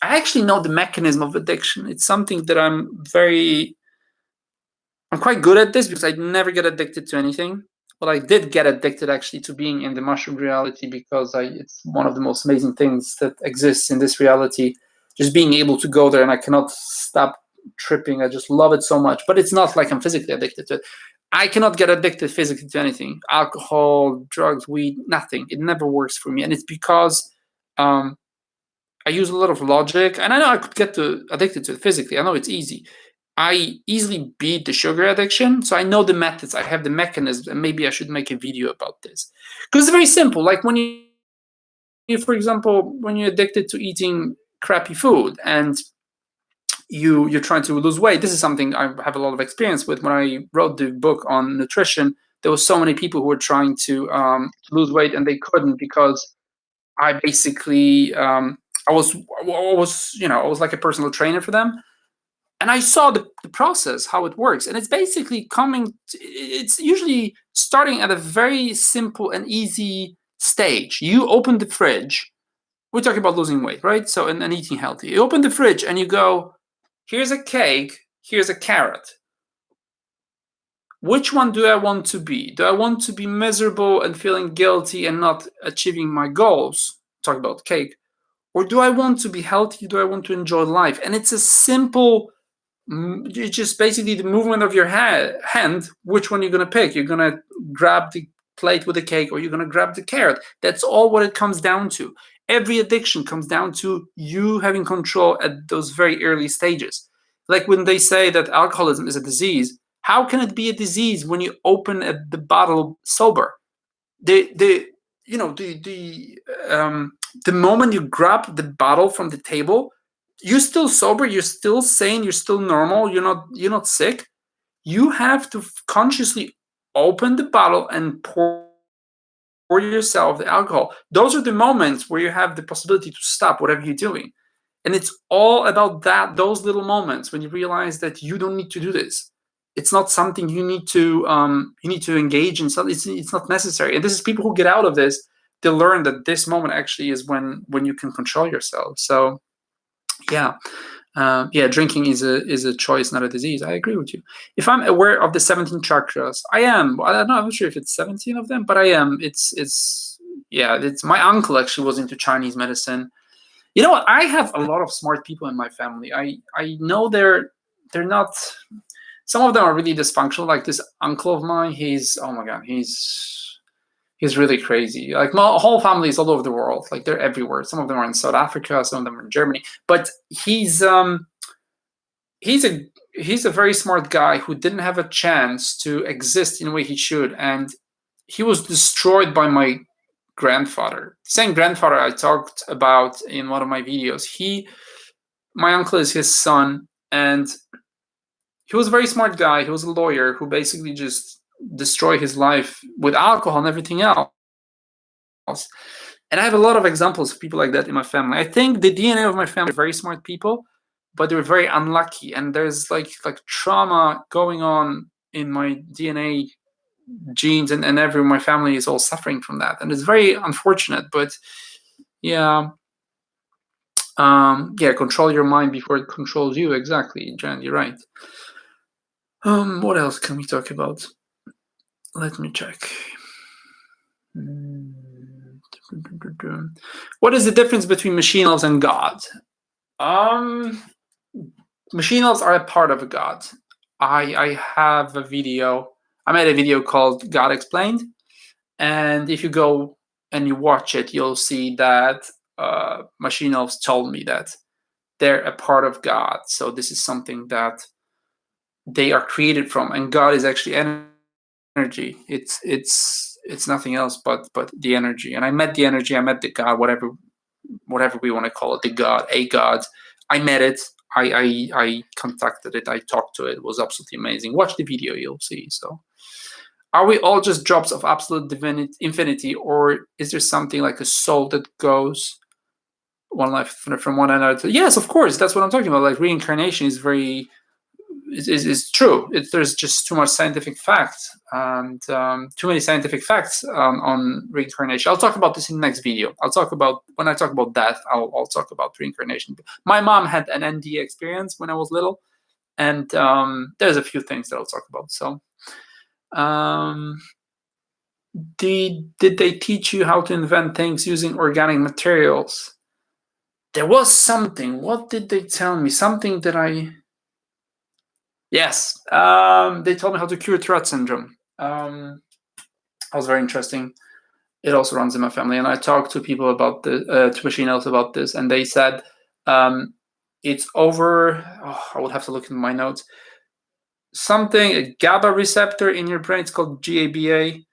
I actually know the mechanism of addiction. It's something that I'm quite good at this because I never get addicted to anything. But I did get addicted actually to being in the mushroom reality because it's one of the most amazing things that exists in this reality. Just being able to go there, and I cannot stop tripping. I just love it so much. But it's not like I'm physically addicted to it. I cannot get addicted physically to anything. Alcohol, drugs, weed, nothing. It never works for me. And it's because I use a lot of logic. And I know I could get addicted to it physically. I know it's easy. I easily beat the sugar addiction. So I know the methods. I have the mechanisms. And maybe I should make a video about this. Because it's very simple. Like when you, for example, when you're addicted to eating crappy food and you're trying to lose weight. This is something I have a lot of experience with. When I wrote the book on nutrition, there was so many people who were trying to lose weight and they couldn't because I basically I was like a personal trainer for them, and I saw the process, how it works, and it's basically it's usually starting at a very simple and easy stage. You open the fridge. We're talking about losing weight, right? So and eating healthy. You open the fridge and you go, here's a cake, here's a carrot. Which one do I want to be? Do I want to be miserable and feeling guilty and not achieving my goals? Talk about cake. Or do I want to be healthy? Do I want to enjoy life? And it's a simple, it's just basically the movement of your hand, which one you're going to pick. You're going to grab the plate with the cake or you're going to grab the carrot. That's all what it comes down to. Every addiction comes down to you having control at those very early stages. Like when they say that alcoholism is a disease, how can it be a disease when you open the bottle sober? The moment you grab the bottle from the table, you're still sober, you're still sane, you're still normal, you're not sick. You have to consciously open the bottle and pour yourself the alcohol. Those are the moments where you have the possibility to stop whatever you're doing. And it's all about those little moments when you realize that you don't need to do this. It's not something you need to engage in. It's not necessary. And this is people who get out of this, they learn that this moment actually is when you can control yourself. So yeah. Drinking is a choice, not a disease. I agree with you. If I'm aware of the 17 chakras, I am. I don't know. I'm not sure if it's 17 of them, but I am. It's my uncle actually was into Chinese medicine. You know what? I have a lot of smart people in my family. I know they're not. Some of them are really dysfunctional. Like this uncle of mine, he's really crazy. Like my whole family is all over the world. Like they're everywhere. Some of them are in South Africa. Some of them are in Germany. But he's a very smart guy who didn't have a chance to exist in the way he should, and he was destroyed by my grandfather. The same grandfather I talked about in one of my videos. My uncle is his son, and he was a very smart guy. He was a lawyer who basically just destroyed his life with alcohol and everything else. And I have a lot of examples of people like that in my family. I think the DNA of my family are very smart people, but they were very unlucky. And there's like trauma going on in my DNA genes, and my family is all suffering from that. And it's very unfortunate, but yeah. Control your mind before it controls you. Exactly, Jan, you're right. What else can we talk about? Let me check. What is the difference between machine elves and God? Machine elves are a part of a God. I have a video. I made a video called God Explained, and if you go and you watch it, you'll see that machine elves told me that they're a part of God. So this is something that they are created from, and God is actually energy. It's nothing else but the energy. And I met the energy. I met the God, whatever we want to call it, the God, a God. I met it. I contacted it. I talked to it. It was absolutely amazing. Watch the video, you'll see. So, are we all just drops of absolute infinity, or is there something like a soul that goes one life from one another to? Yes, of course. That's what I'm talking about. Like reincarnation is very is true. There's just too much scientific facts and too many scientific facts on reincarnation. I'll talk about this in the next video. I'll talk about, when I talk about death, I'll talk about reincarnation. My mom had an NDE experience when I was little, and there's a few things that I'll talk about. So, did they teach you how to invent things using organic materials? There was something. What did they tell me? Something that Yes, they told me how to cure Tourette syndrome. That was very interesting. It also runs in my family, and I talked to people about to machine elves about this, and they said it's over. I would have to look in my notes. Something, a GABA receptor in your brain. It's called GABA,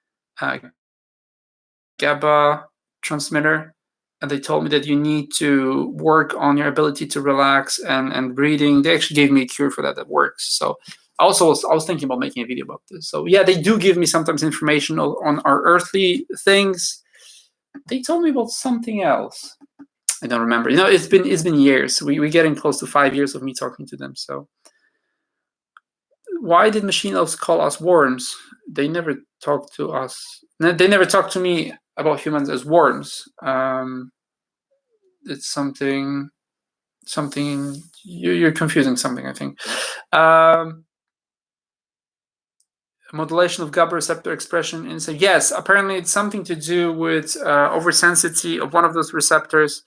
GABA transmitter. And they told me that you need to work on your ability to relax and breathing. They actually gave me a cure for that works. So I was thinking about making a video about this. So yeah, they do give me sometimes information on our earthly things. They told me about something else. I don't remember. It's been years. We're getting close to 5 years of me talking to them. So why did machine elves call us worms? They never talked to us. They never talked to me about humans as worms. It's something you're confusing something, I think. Modulation of GABA receptor expression in yes, apparently it's something to do with oversensitivity of one of those receptors.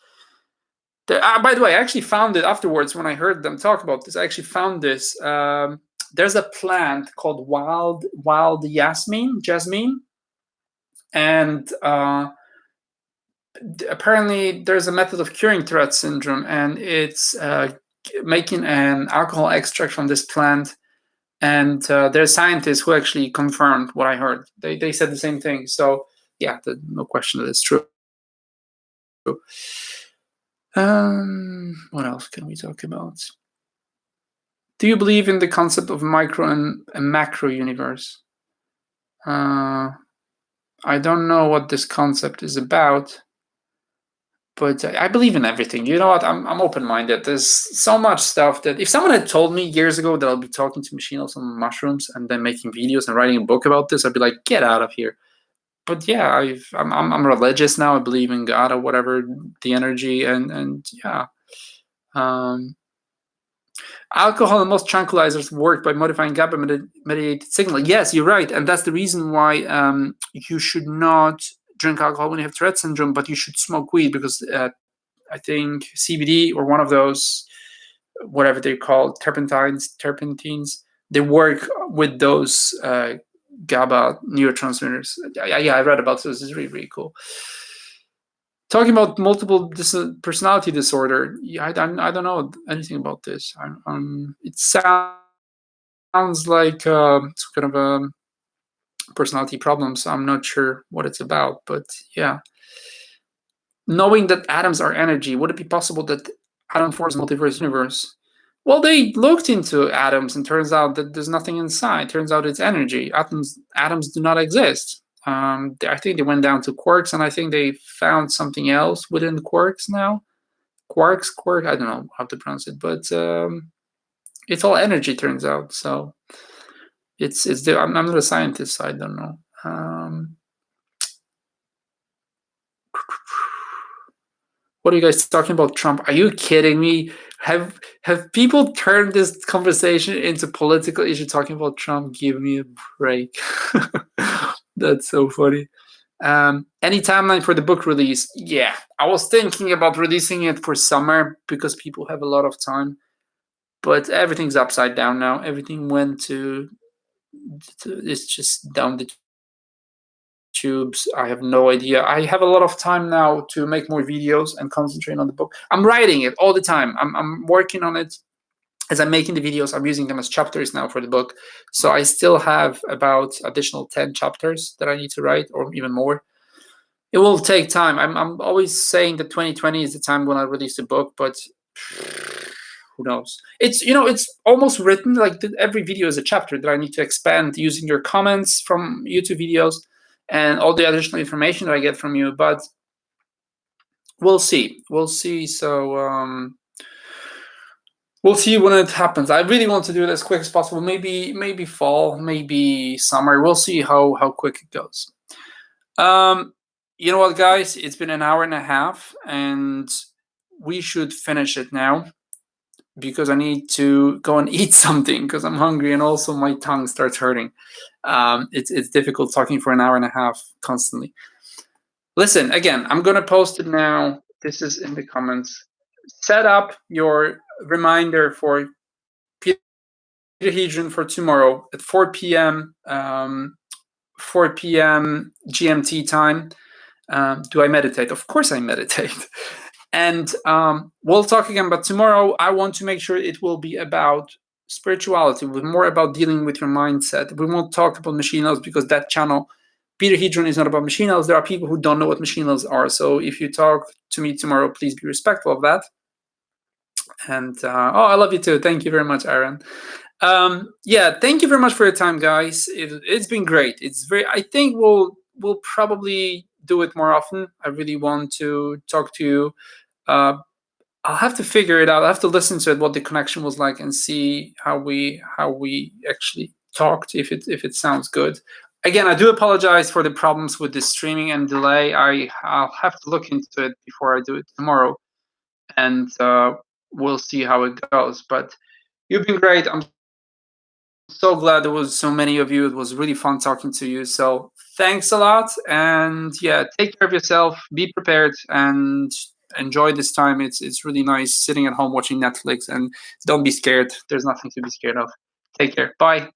By the way, I actually found it afterwards when I heard them talk about this. I actually found this. There's a plant called wild jasmine, and apparently there's a method of curing Tourette syndrome, and it's making an alcohol extract from this plant. And there's scientists who actually confirmed what I heard. They said the same thing. So yeah, no question that it's true. What else can we talk about? Do you believe in the concept of micro and macro universe? I don't know what this concept is about, but I believe in everything. You know what? I'm open-minded. There's so much stuff that if someone had told me years ago that I'll be talking to machine elves on mushrooms and then making videos and writing a book about this, I'd be like, get out of here. But yeah, I'm religious now. I believe in God or whatever, the energy, and yeah. Alcohol and most tranquilizers work by modifying GABA-mediated signal. Yes, you're right, and that's the reason why you should not drink alcohol when you have Tourette syndrome, but you should smoke weed because I think CBD or one of those, whatever they're called, terpenes, they work with those GABA neurotransmitters. Yeah, I read about this. It's really, really cool. Talking about multiple personality disorder, yeah, I don't know anything about this. It sounds like some kind of personality problems. I'm not sure what it's about, but yeah. Knowing that atoms are energy, would it be possible that atom forms multiverse universe? Well, they looked into atoms and turns out that there's nothing inside. Turns out it's energy. Atoms do not exist. I think they went down to quarks, and I think they found something else within the quarks now. Quark, I don't know how to pronounce it, but it's all energy, turns out. So I'm not a scientist, so I don't know. What are you guys talking about Trump? Are you kidding me? Have people turned this conversation into political issue talking about Trump? Give me a break. That's so funny. Any timeline for the book release? Yeah, I was thinking about releasing it for summer because people have a lot of time, but everything's upside down now. Everything went to it's just down the tubes. I have no idea. I have a lot of time now to make more videos and concentrate on the book. I'm writing it all the time. I'm working on it. as I'm making the videos, I'm using them as chapters now for the book. So I still have about additional 10 chapters that I need to write, or even more. It will take time. I'm always saying that 2020 is the time when I release the book, but who knows? It's it's almost written like every video is a chapter that I need to expand using your comments from YouTube videos and all the additional information that I get from you. But we'll see. We'll see. So we'll see when it happens. I really want to do it as quick as possible. Maybe fall, maybe summer. We'll see how quick it goes. You know what, guys? It's been an hour and a half, and we should finish it now because I need to go and eat something because I'm hungry, and also my tongue starts hurting. It's difficult talking for an hour and a half constantly. Listen, again, I'm gonna post it now. This is in the comments. Set up your reminder for Hedron for tomorrow at 4 p.m. 4 p.m. GMT time. Do I meditate? Of course I meditate. And we'll talk again, but tomorrow I want to make sure it will be about spirituality, with more about dealing with your mindset. We won't talk about machine elves because that channel, Peter Hedron, is not about machine elves. There are people who don't know what machine elves are. So if you talk to me tomorrow, please be respectful of that. And I love you too. Thank you very much, Aaron. Yeah, thank you very much for your time, guys. It's been great. I think we'll probably do it more often. I really want to talk to you. I'll have to figure it out. I have to listen to it, what the connection was like, and see how we actually talked. If it sounds good. Again, I do apologize for the problems with the streaming and delay. I'll have to look into it before I do it tomorrow, and we'll see how it goes. But you've been great. I'm so glad there was so many of you. It was really fun talking to you. So thanks a lot, and yeah, take care of yourself. Be prepared and enjoy this time. It's really nice sitting at home watching Netflix, and don't be scared. There's nothing to be scared of. Take care. Bye.